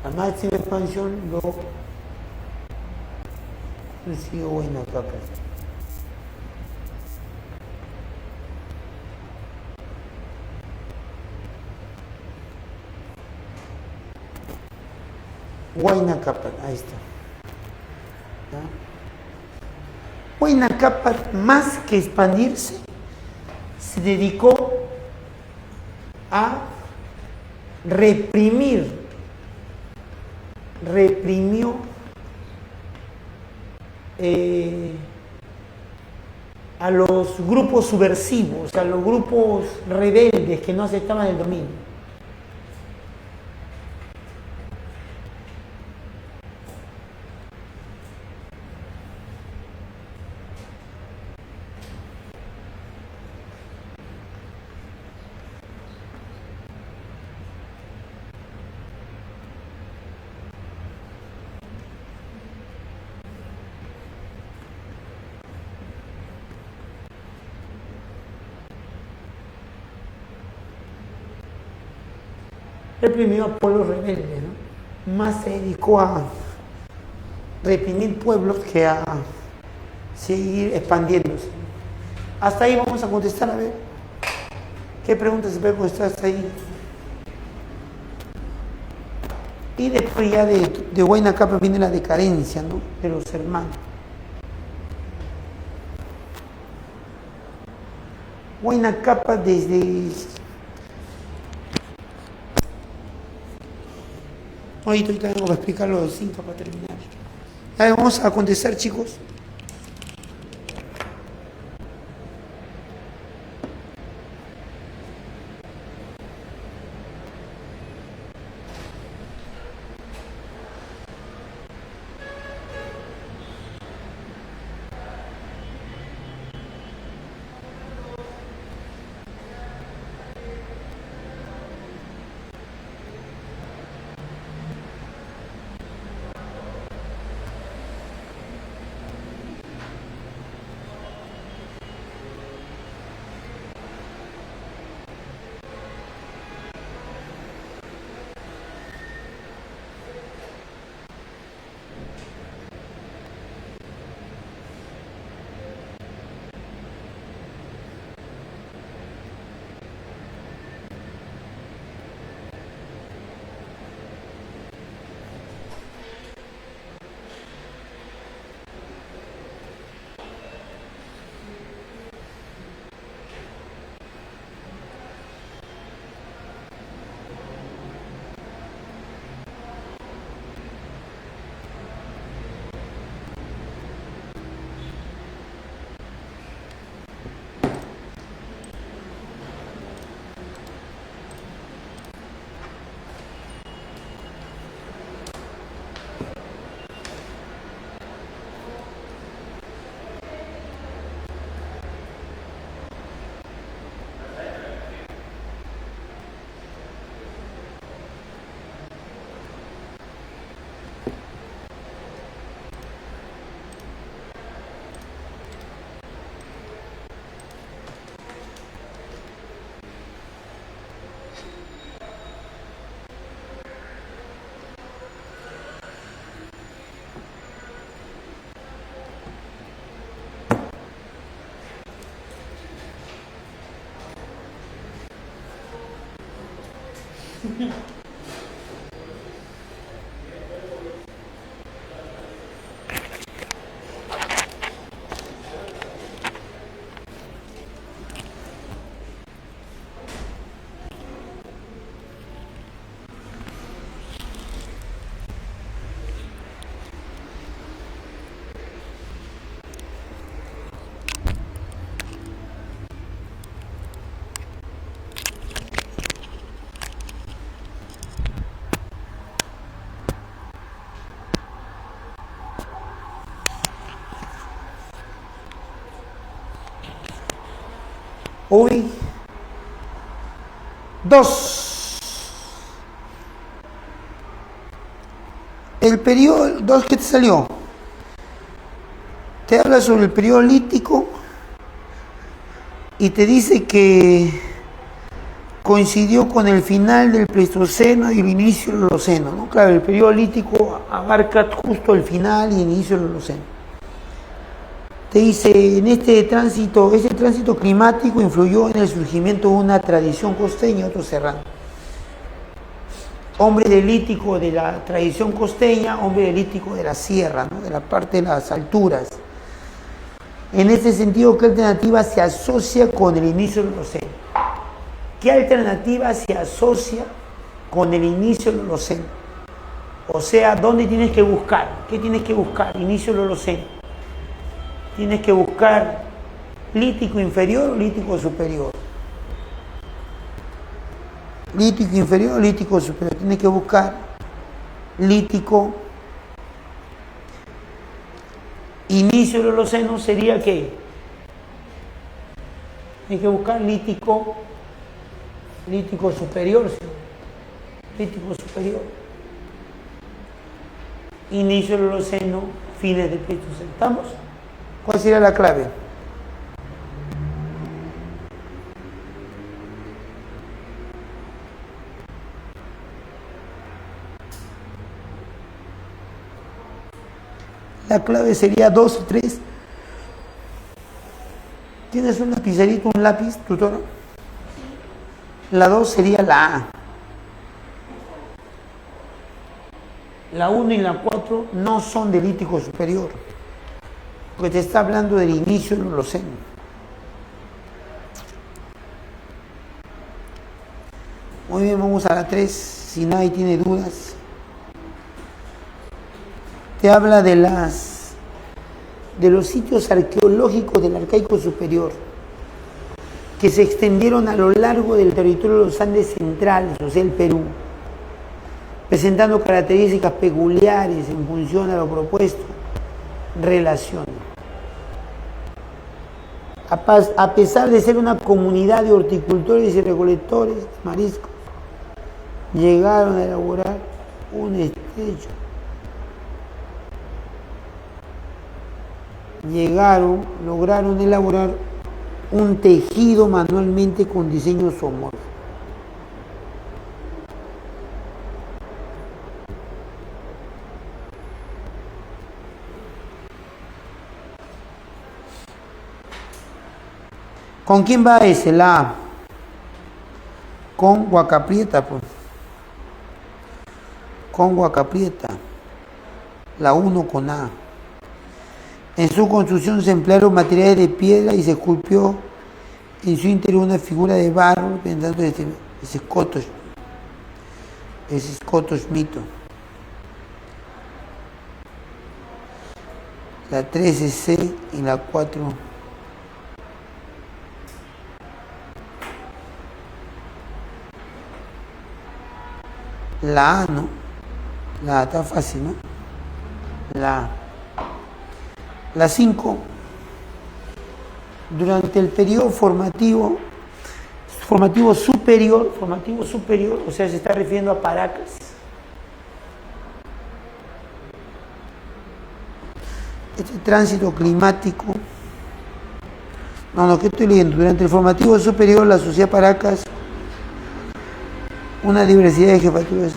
La máxima expansión lo recibió Huayna Cápac. Huayna Cápac, ahí está. ¿Ya? Huayna Cápac, más que expandirse, se dedicó a reprimió a los grupos subversivos, a los grupos rebeldes que no aceptaban el dominio. Reprimió a pueblos rebeldes, ¿no? Más se dedicó a reprimir pueblos que a seguir expandiéndose. Hasta ahí vamos a contestar, a ver. ¿Qué preguntas se puede contestar hasta ahí? Y después ya de Huayna Cápac viene la decadencia, ¿no? De los hermanos. Huayna Cápac desde... Ahorita vengo para explicar lo de los incas para terminar. A ver, vamos a contestar, chicos. Hoy, 2. El periodo, 2, ¿qué te salió? Te habla sobre el periodo lítico y te dice que coincidió con el final del Pleistoceno y el inicio del Holoceno, ¿no? Claro, el periodo lítico abarca justo el final y el inicio del Holoceno. Te dice, en este tránsito climático influyó en el surgimiento de una tradición costeña y otro serrano. Hombre del lítico de la tradición costeña, hombre del lítico de la sierra, ¿no? De la parte de las alturas. En este sentido, ¿qué alternativa se asocia con el inicio del Holoceno? ¿Qué alternativa se asocia con el inicio del Holoceno? O sea, ¿dónde tienes que buscar? ¿Qué tienes que buscar? Inicio del Holoceno. Tienes que buscar lítico inferior o lítico superior. Lítico inferior o lítico superior. Tienes que buscar lítico. Inicio del Holoceno sería ¿qué? Tienes que buscar lítico superior. ¿Sí? Lítico superior. Inicio del Holoceno, fines del Pleistoceno. ¿Estamos? ¿Cuál sería la clave? La clave sería 2 o 3. ¿Tienes un lapicerito, un lápiz, tutora? La 2 sería la A. La 1 y la 4 no son del lítico superior, porque te está hablando del inicio del Holoceno. Muy bien, vamos a la 3, si nadie tiene dudas. Te habla de los sitios arqueológicos del Arcaico Superior, que se extendieron a lo largo del territorio de los Andes centrales, o sea, el Perú, presentando características peculiares en función a lo propuesto. Relación. A pesar de ser una comunidad de horticultores y recolectores de mariscos, llegaron a elaborar un estrecho. Lograron elaborar un tejido manualmente con diseños zoomorfos. ¿Con quién va ese? La A. Con Huacaprieta, pues. Con Huacaprieta. La 1 con A. En su construcción se emplearon materiales de piedra y se esculpió en su interior una figura de barro, representando ese escotos mito. La 3 es C y la 4 la A, ¿no? La A está fácil, ¿no? La A. La 5, durante el periodo formativo superior, o sea, se está refiriendo a Paracas. Este tránsito climático, ¿qué estoy leyendo? Durante el formativo superior, la sociedad Paracas, una diversidad de jefaturas.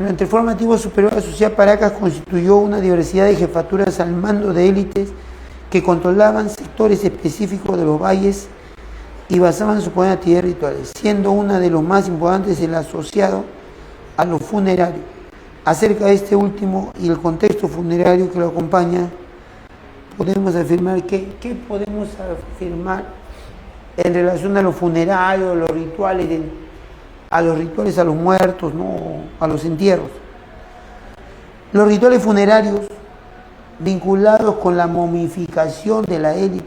Durante el formativo superior, la sociedad Paracas constituyó una diversidad de jefaturas al mando de élites que controlaban sectores específicos de los valles y basaban su poder en actividades rituales, siendo una de los más importantes el asociado a los funerarios. Acerca de este último y el contexto funerario que lo acompaña, podemos afirmar ¿qué podemos afirmar en relación a los funerarios, a los rituales a los muertos, ¿no? A los entierros? Los rituales funerarios vinculados con la momificación de la élite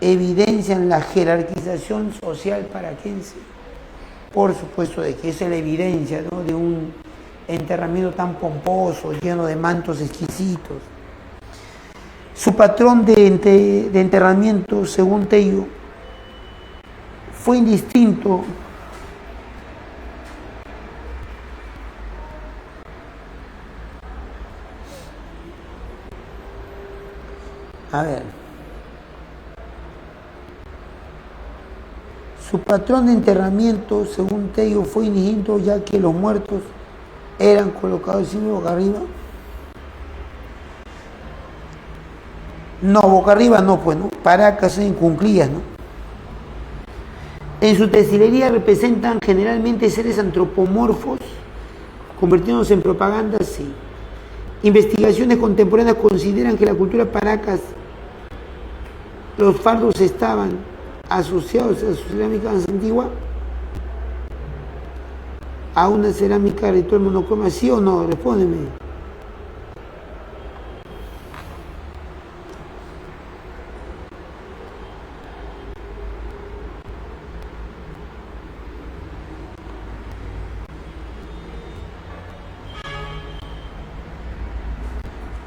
evidencian la jerarquización social paraquense. Por supuesto de que esa es la evidencia, ¿no?, de un enterramiento tan pomposo, lleno de mantos exquisitos. Su patrón de enterramiento, según Tello, fue indistinto Su patrón de enterramiento, según Tello, fue indistinto, ya que los muertos eran colocados siempre boca arriba. No, boca arriba no, pues, ¿no? Paracas en cunclillas, ¿no? En su textilería representan generalmente seres antropomorfos, convirtiéndose en propaganda, sí. Investigaciones contemporáneas consideran que la cultura Paracas, los fardos estaban asociados a su cerámica más antigua, a una cerámica ritual monocroma, ¿sí o no? Respóndeme.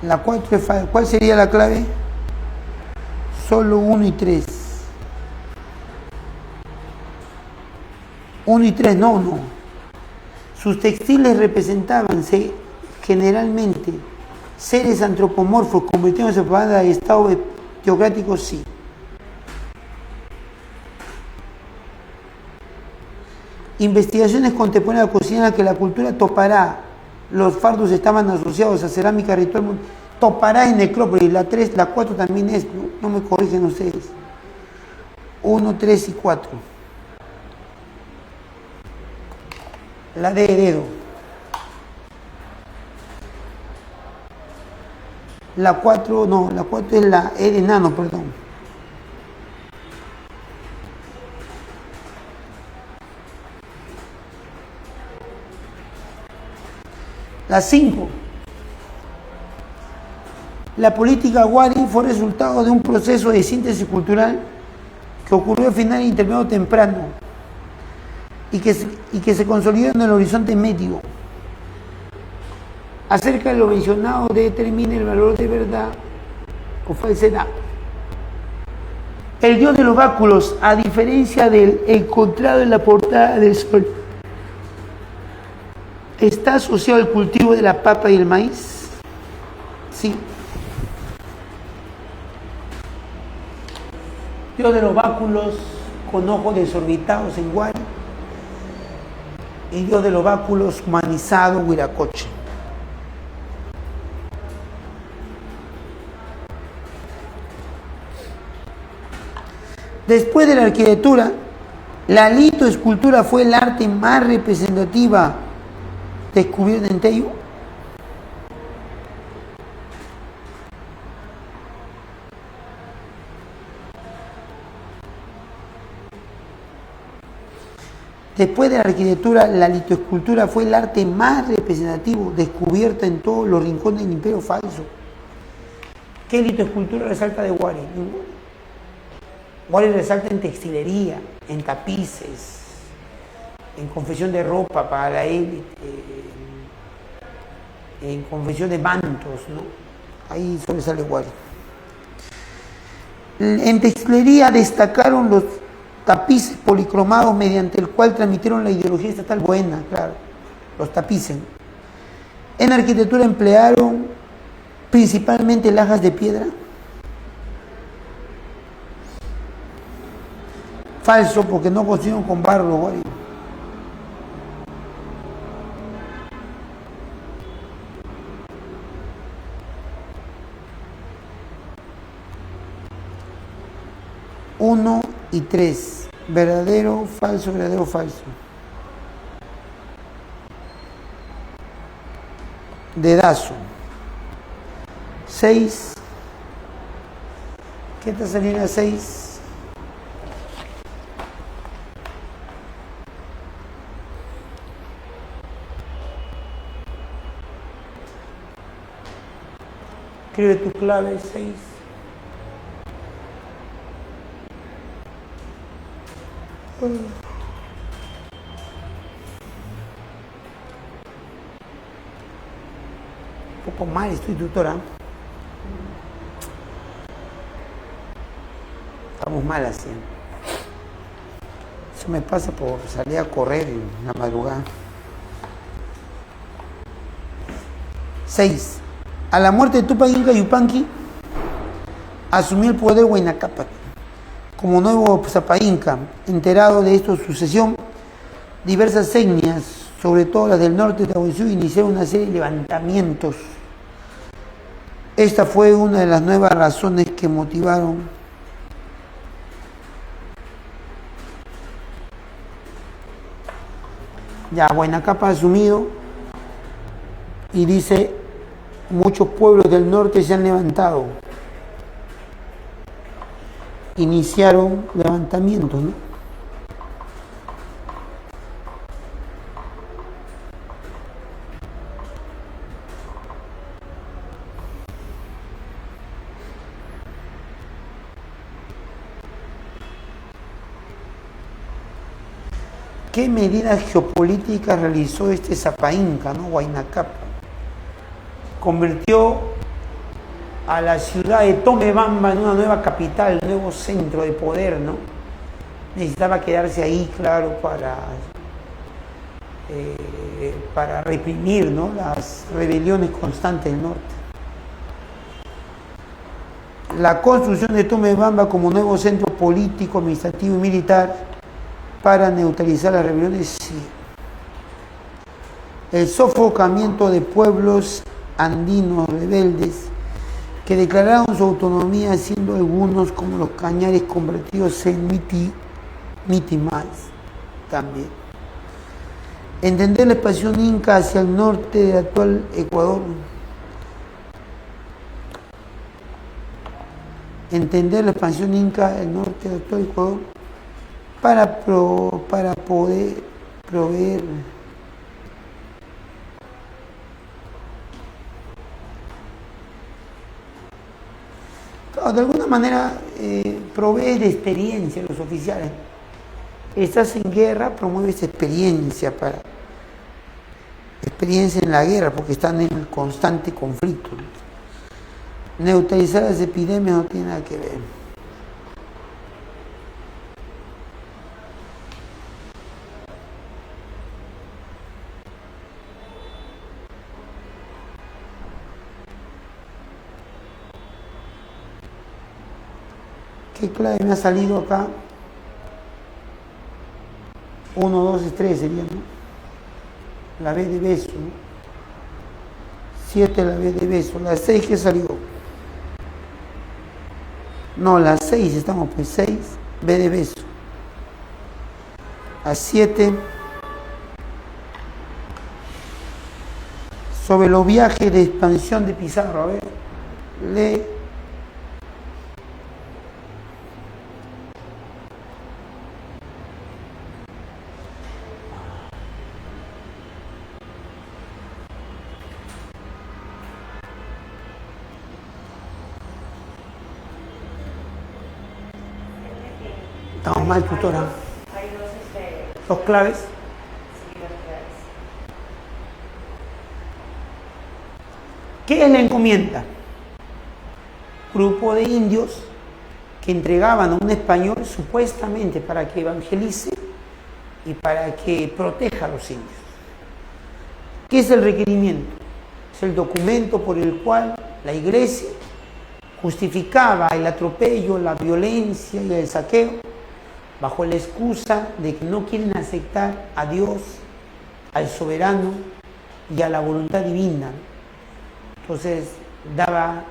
La 4 es fácil. ¿Cuál sería la clave? Solo 1 y 3. 1 y 3, no. Sus textiles representaban generalmente seres antropomorfos convirtiéndose en propaganda de estado teocrático, sí. Investigaciones contemporáneas consideran que la cultura Topará, los fardos estaban asociados a cerámica ritual. Topará en necrópolis, la 3, la 4 también es, no me corrigen ustedes. 1, 3 y 4. La D de dedo. La 4, no, la 4 es la E de nano, perdón. La 5. La política Wari fue resultado de un proceso de síntesis cultural que ocurrió al final y intermedio temprano y que se consolidó en el horizonte medio. Acerca de lo mencionado determina el valor de verdad o falsedad. El dios de los báculos, a diferencia del encontrado en la portada del Sol, ¿está asociado al cultivo de la papa y el maíz? Sí. Dios de los báculos con ojos desorbitados en Wari y Dios de los báculos humanizado Huiracocha. Después de la arquitectura, la litoescultura fue el arte más representativa descubierta en Tello. Después de la arquitectura, la litoescultura fue el arte más representativo descubierta en todos los rincones del Imperio Falso. ¿Qué litoescultura resalta de Wari? Wari resalta en textilería, en tapices, en confección de ropa para la élite, en confección de mantos, ¿no? Ahí sobresale Wari. En textilería destacaron los tapices policromados mediante el cual transmitieron la ideología estatal buena, claro, los tapices. En arquitectura emplearon principalmente lajas de piedra. Falso, porque no construyeron con barro, Wari. Y 3, verdadero, falso, verdadero, falso. Dedazo. 6. ¿Qué está saliendo a 6? Escribe tu clave 6. Un poco mal estoy, tutora. Estamos mal así. Eso me pasa por salir a correr en la madrugada. 6. A la muerte de Tupac Inca Yupanqui, asumió el poder Huayna Cápac como nuevo Zapa Inca. Enterado de esta sucesión, diversas etnias, sobre todo las del norte de Tahuantinsuyo, iniciaron una serie de levantamientos. Esta fue una de las nuevas razones que motivaron ya Huayna Cápac asumido, y dice: muchos pueblos del norte se han levantado, iniciaron levantamientos, ¿no? ¿Qué medidas geopolíticas realizó este Zapa Inca, ¿no? Huayna Cápac? Convirtió a la ciudad de Tomebamba en una nueva capital, un nuevo centro de poder, ¿no? Necesitaba quedarse ahí, claro, para reprimir, ¿no?, las rebeliones constantes del norte. La construcción de Tomebamba como nuevo centro político, administrativo y militar para neutralizar las rebeliones, sí. El sofocamiento de pueblos andinos rebeldes que declararon su autonomía, siendo algunos como los cañares convertidos en mitimás también. Entender la expansión inca hacia el norte del actual Ecuador. Entender la expansión inca del norte del actual Ecuador para poder proveer de alguna manera provee de experiencia a los oficiales. Estás en guerra, promueves experiencia en la guerra, porque están en constante conflicto. Neutralizar las epidemias no tiene nada que ver. ¿Qué clave me ha salido acá? 1, 2, 3 sería, ¿no? La B de beso, ¿no? 7 la B de beso. La 6, ¿qué salió? No, la 6 estamos, pues 6, B de beso. A 7, sobre los viajes de expansión de Pizarro. A ver, lee. Estamos mal, tutora. Hay dos, Los claves. sí, dos claves. ¿Qué es la encomienda? Grupo de indios que entregaban a un español supuestamente para que evangelice y para que proteja a los indios. ¿Qué es el requerimiento? Es el documento por el cual la iglesia justificaba el atropello, la violencia y el saqueo bajo la excusa de que no quieren aceptar a Dios, al soberano y a la voluntad divina. Entonces daba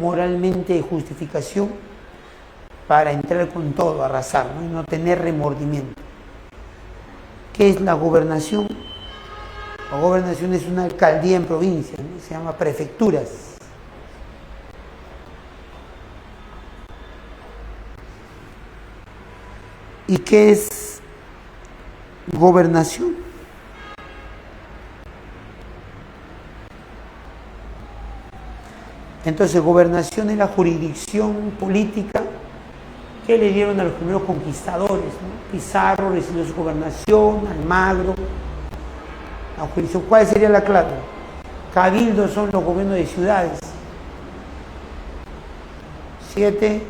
moralmente justificación para entrar con todo, arrasar, ¿no? Y no tener remordimiento. ¿Qué es la gobernación? La gobernación es una alcaldía en provincia, ¿no? Se llama prefecturas. ¿Y qué es gobernación? Entonces, gobernación es la jurisdicción política que le dieron a los primeros conquistadores, ¿no? Pizarro recibió su gobernación, Almagro, la jurisdicción. ¿Cuál sería la clave? Cabildos son los gobiernos de ciudades. 7,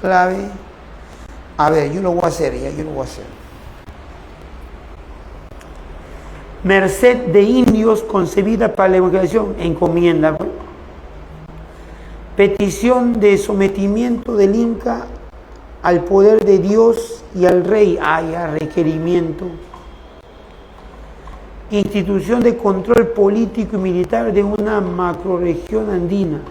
clave. A ver, yo lo voy a hacer, yo lo voy a hacer. Merced de indios concebida para la evangelización, encomienda. Petición de sometimiento del Inca al poder de Dios y al rey, haya requerimiento. Institución de control político y militar de una macrorregión andina.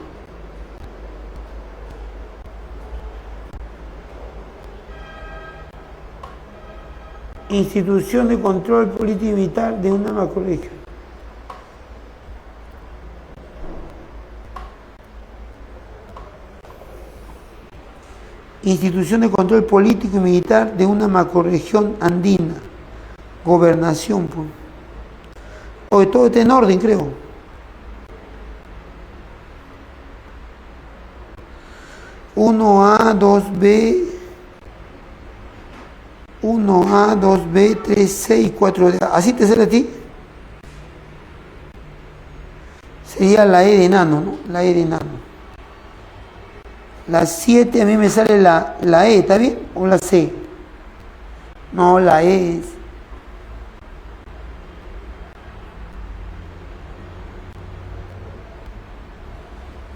Institución de control político y militar de una macrorregión. Institución de control político y militar de una macrorregión andina. Gobernación. Pues. Hoy todo está en orden, creo. Uno A, 2B, 1A, 2B, 3C y 4D. ¿Así te sale a ti? Sería la E de enano, ¿no? La E de enano. La 7 a mí me sale la E, ¿está bien? ¿O la C? No, la E es.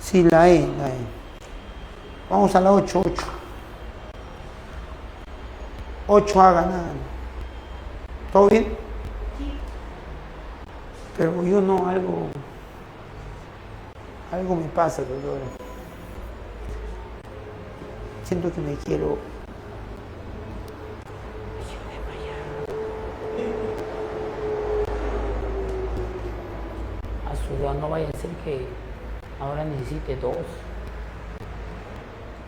Sí, la E. Vamos a la 8. 8 a ganar. ¿Todo bien? Sí. Pero yo no, algo me pasa, doctora. Siento que me quiero desmayar. A sudar, no vaya a ser que ahora necesite 2.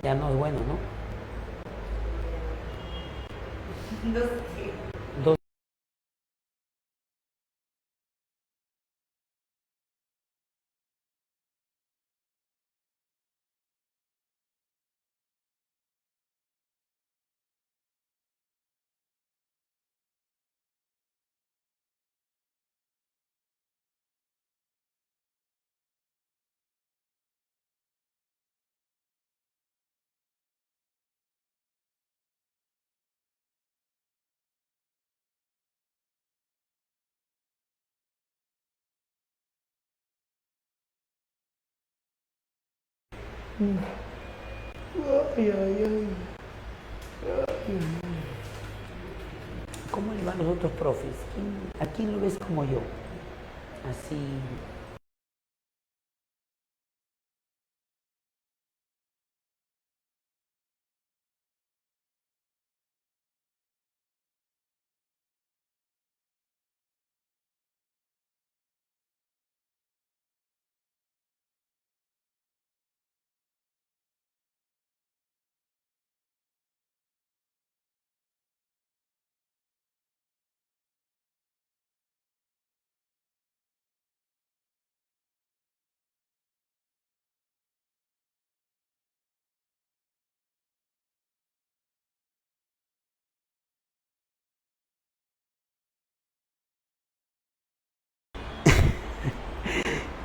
Ya no es bueno, ¿no? 2. ¿Cómo le van los otros profes? ¿A quién lo ves como yo? Así.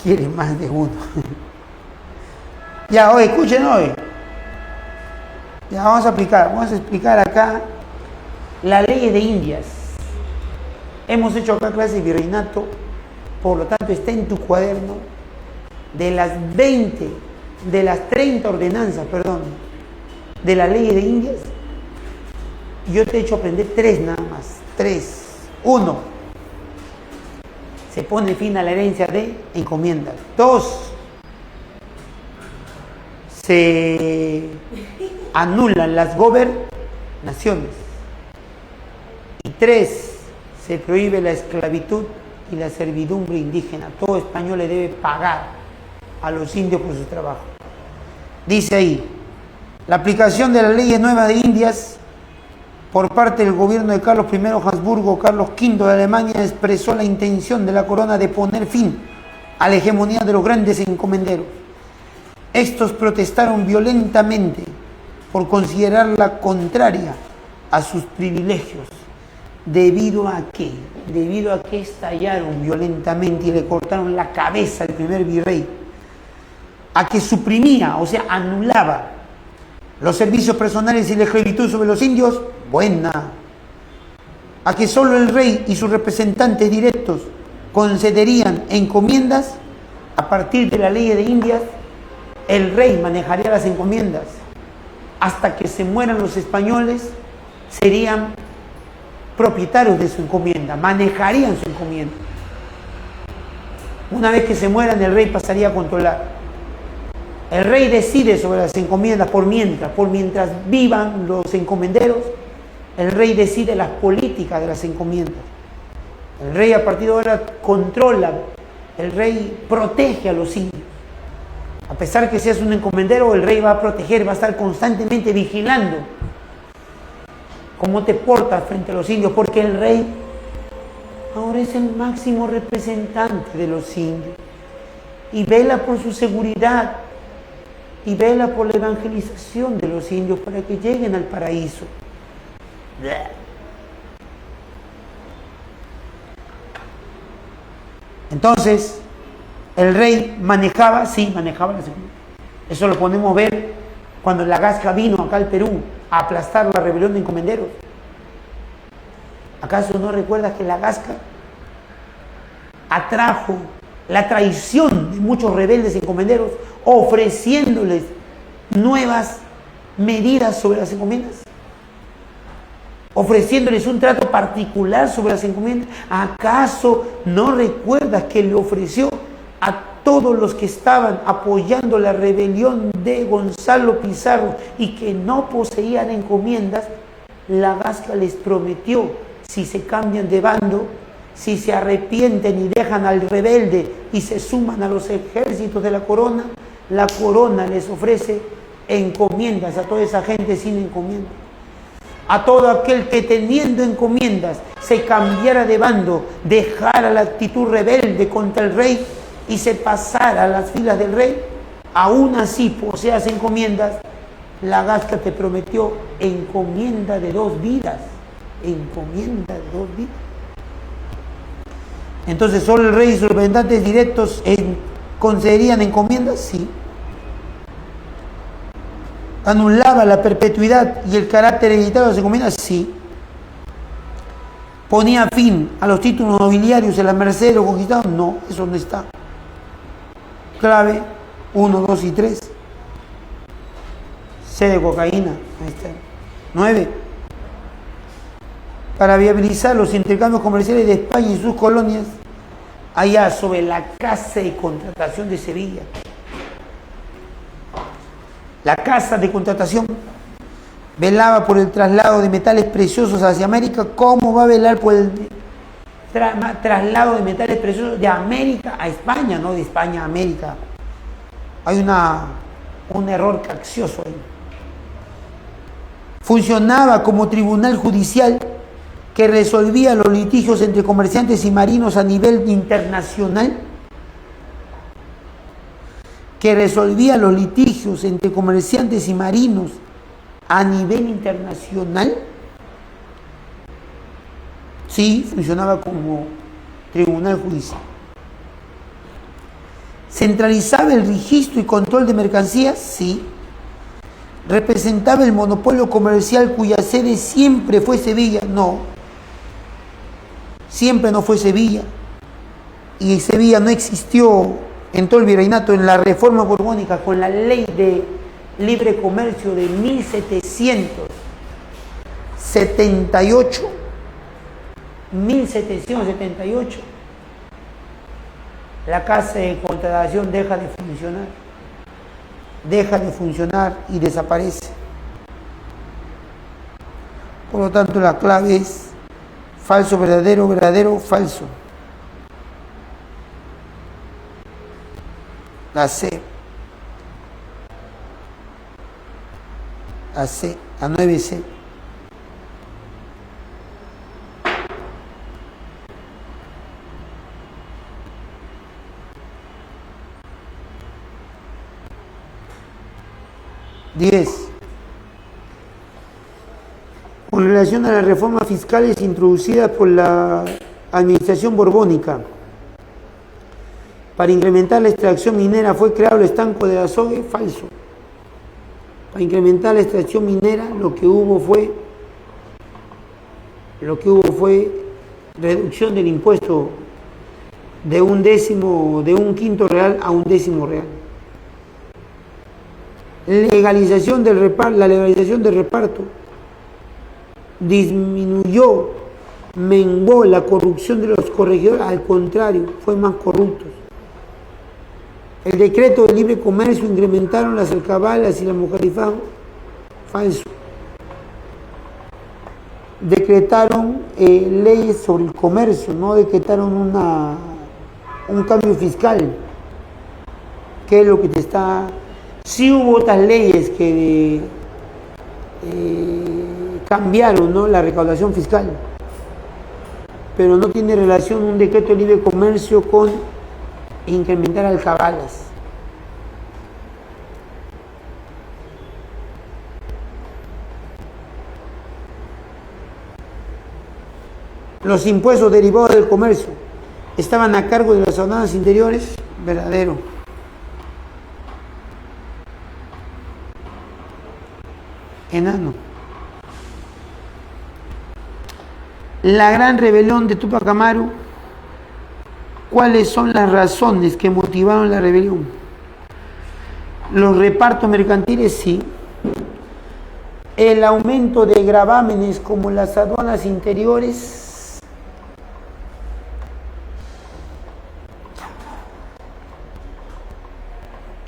Quiere más de uno. Ya, hoy, escuchen hoy. Ya, vamos a explicar acá las leyes de Indias. Hemos hecho acá clase de virreinato, por lo tanto está en tu cuaderno. De las 30 ordenanzas, de las leyes de Indias, yo te he hecho aprender 3 nada más. 3. 1. Se pone fin a la herencia de encomienda. 2. Se anulan las gobernaciones. Y 3, se prohíbe la esclavitud y la servidumbre indígena. Todo español le debe pagar a los indios por su trabajo. Dice ahí, la aplicación de las leyes nuevas de Indias por parte del gobierno de Carlos I Habsburgo, Carlos V de Alemania, expresó la intención de la corona de poner fin a la hegemonía de los grandes encomenderos. Estos protestaron violentamente por considerarla contraria a sus privilegios. ¿Debido a qué? Debido a que estallaron violentamente y le cortaron la cabeza al primer virrey. A que suprimía, o sea, anulaba los servicios personales y la esclavitud sobre los indios. Buena. A que solo el rey y sus representantes directos concederían encomiendas. A partir de la ley de Indias, el rey manejaría las encomiendas. Hasta que se mueran los españoles, serían propietarios de su encomienda, manejarían su encomienda. Una vez que se mueran, el rey pasaría a controlar. El rey decide sobre las encomiendas por mientras vivan los encomenderos, el rey decide las políticas de las encomiendas. El rey a partir de ahora controla, el rey protege a los indios. A pesar que seas un encomendero, el rey va a proteger, va a estar constantemente vigilando cómo te portas frente a los indios, porque el rey ahora es el máximo representante de los indios y vela por su seguridad y vela por la evangelización de los indios para que lleguen al paraíso. Entonces, el rey manejaba las encomiendas. Eso lo podemos ver cuando la Gasca vino acá al Perú a aplastar la rebelión de encomenderos. ¿Acaso no recuerdas que la Gasca atrajo la traición de muchos rebeldes encomenderos, ofreciéndoles nuevas medidas sobre las encomiendas? Ofreciéndoles un trato particular sobre las encomiendas. ¿Acaso no recuerdas que le ofreció a todos los que estaban apoyando la rebelión de Gonzalo Pizarro y que no poseían encomiendas? La Gasca les prometió, si se cambian de bando, si se arrepienten y dejan al rebelde y se suman a los ejércitos de la corona les ofrece encomiendas a toda esa gente sin encomiendas. A todo aquel que teniendo encomiendas se cambiara de bando, dejara la actitud rebelde contra el rey y se pasara a las filas del rey, aún así poseas encomiendas, la Gasca te prometió encomienda de 2 vidas. Encomienda de 2 vidas. Entonces, ¿solo el rey y sus representantes directos concederían encomiendas? Sí. ¿Anulaba la perpetuidad y el carácter hereditario de las encomiendas? Sí. ¿Ponía fin a los títulos nobiliarios en la merced de los conquistados? No, eso no está. Clave 1, 2 y 3. C de cocaína. Ahí está. 9. Para viabilizar los intercambios comerciales de España y sus colonias, allá sobre la Casa de Contratación de Sevilla. La Casa de Contratación velaba por el traslado de metales preciosos hacia América. ¿Cómo va a velar por el traslado de metales preciosos de América a España, no de España a América? Hay un error caccioso ahí. Funcionaba como tribunal judicial que resolvía los litigios entre comerciantes y marinos a nivel internacional. Que resolvía los litigios entre comerciantes y marinos a nivel internacional. Sí, funcionaba como tribunal judicial. ¿Centralizaba el registro y control de mercancías? Sí. ¿Representaba el monopolio comercial cuya sede siempre fue Sevilla? No. Siempre no fue Sevilla. Y Sevilla no existió en todo el virreinato. En la reforma borbónica, con la ley de libre comercio de 1778, la Casa de Contratación deja de funcionar y desaparece. Por lo tanto, la clave es falso, verdadero, verdadero, falso. La C. La C, la 9C. Con relación a las reformas fiscales introducidas por la administración borbónica para incrementar la extracción minera, fue creado el estanco de Azogue. Falso. Para incrementar la extracción minera, lo que hubo fue reducción del impuesto de un quinto real a un décimo real. La legalización del reparto disminuyó, menguó la corrupción de los corregidores, al contrario, fue más corruptos. El decreto de libre comercio incrementaron las alcabalas y la mujerifado. Falso. Decretaron leyes sobre el comercio, no decretaron un cambio fiscal, que es lo que te está... Sí hubo otras leyes que cambiaron, ¿no?, la recaudación fiscal, pero no tiene relación un decreto de libre comercio con incrementar alcabalas. Los impuestos derivados del comercio estaban a cargo de las aduanas interiores. Verdadero. Enano. La gran rebelión de Túpac Amaru. ¿Cuáles son las razones que motivaron la rebelión? Los repartos mercantiles, sí. El aumento de gravámenes como las aduanas interiores.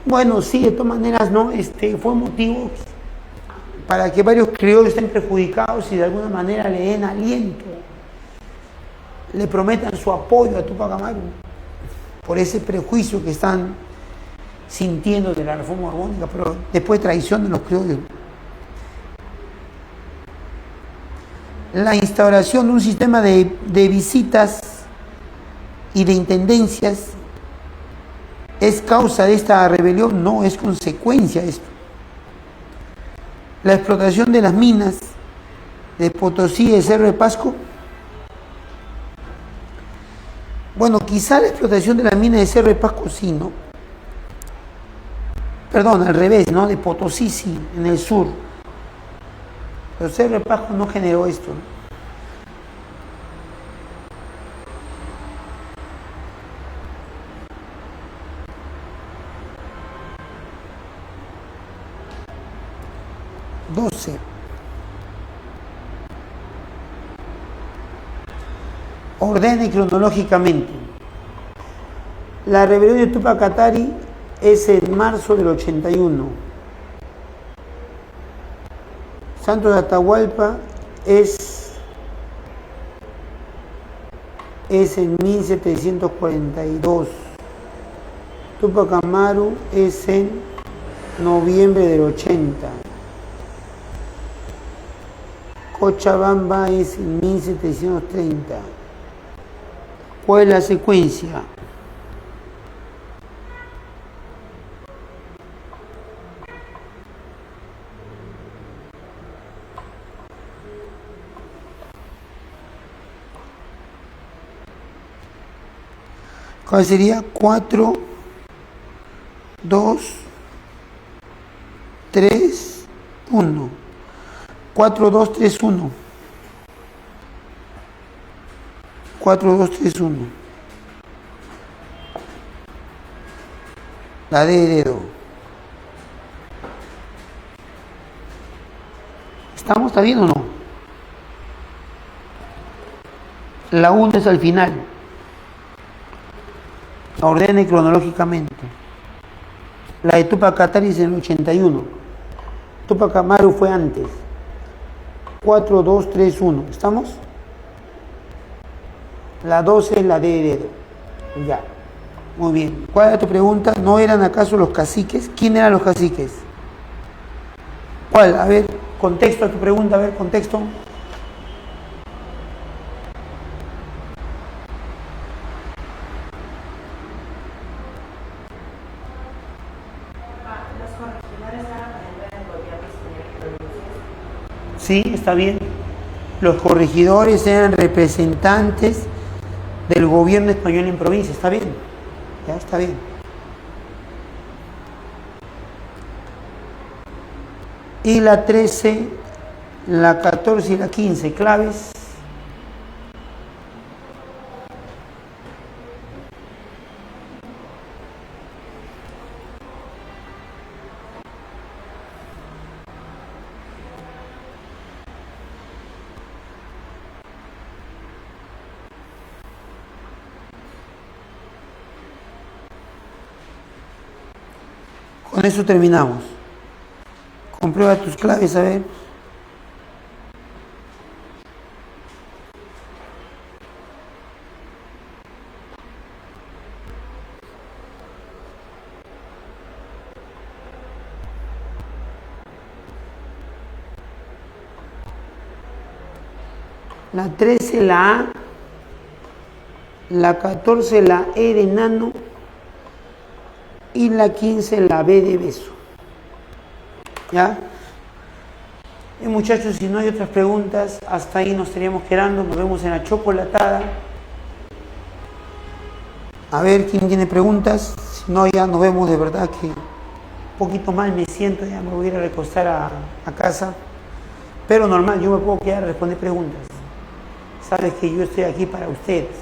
Bueno, sí, de todas maneras, no, fue motivo para que varios criollos estén perjudicados y de alguna manera le den aliento, le prometan su apoyo a Túpac Amaru por ese prejuicio que están sintiendo de la reforma borbónica, pero después traición de los criollos. La instauración de un sistema de visitas y de intendencias es causa de esta rebelión, no, es consecuencia de esto. La explotación de las minas de Potosí y de Cerro de Pasco. Bueno, quizá la explotación de la mina de Cerro de Pasco sí, ¿no? Perdón, al revés, ¿no? De Potosí sí, en el sur. Pero Cerro de Pasco no generó esto, ¿no? Ordene cronológicamente. La rebelión de Túpac Katari es en marzo del 81. Santos de Atahualpa es en 1742. Túpac Amaru es en noviembre del 80. Cochabamba es en 1730. ¿Cuál es la secuencia? ¿Cuál sería? 4, 2, 3, 1. 4, 2, 3, 1. 4, 2, 3, 1. La D de dedo. ¿Estamos? ¿Está bien o no? La 1 es al final. La ordene cronológicamente. La de Túpac Katari es en el 81. Túpac Amaru fue antes. 4, 2, 3, 1. ¿Estamos? La 12 es la de dedo. Ya. Muy bien. ¿Cuál era tu pregunta? ¿No eran acaso los caciques? ¿Quién eran los caciques? ¿Cuál? A ver, contexto a tu pregunta, a ver, contexto. Los corregidores eran miembros del gobierno español. Sí, está bien. Los corregidores eran representantes del gobierno español en provincia. Está bien. Ya está bien. Y la 13, la 14 y la 15, claves. Con eso terminamos. Comprueba tus claves, a ver. La 13 la A, la 14 la E de nano y la 15 la B de beso. ¿Ya? Muchachos, si no hay otras preguntas, hasta ahí nos estaríamos quedando. Nos vemos en la chocolatada. A ver quién tiene preguntas. Si no, ya nos vemos. De verdad que un poquito mal me siento. Ya me voy a ir a recostar a casa. Pero normal, yo me puedo quedar a responder preguntas. Sabes que yo estoy aquí para ustedes.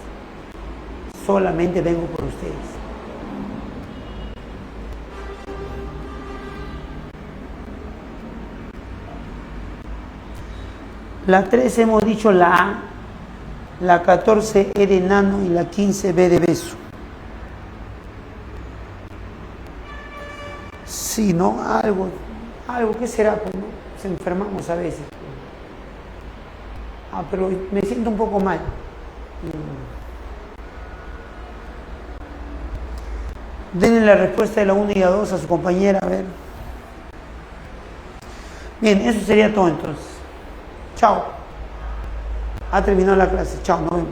Solamente vengo por ustedes. La 13 hemos dicho la A, la 14 E de nano y la 15 B de beso. Sí, ¿no? Algo, ¿qué será? Pues, ¿no? Nos enfermamos a veces. Pero me siento un poco mal. Denle la respuesta de la 1 y la 2 a su compañera, a ver. Bien, eso sería todo entonces. Chao. Ha terminado la clase. Chao, nos vemos.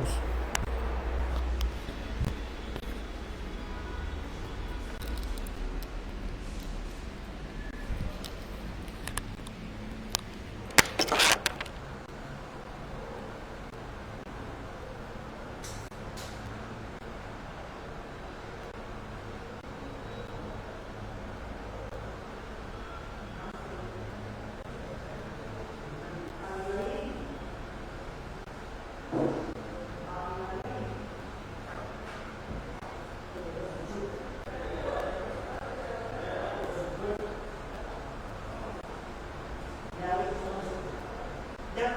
Ya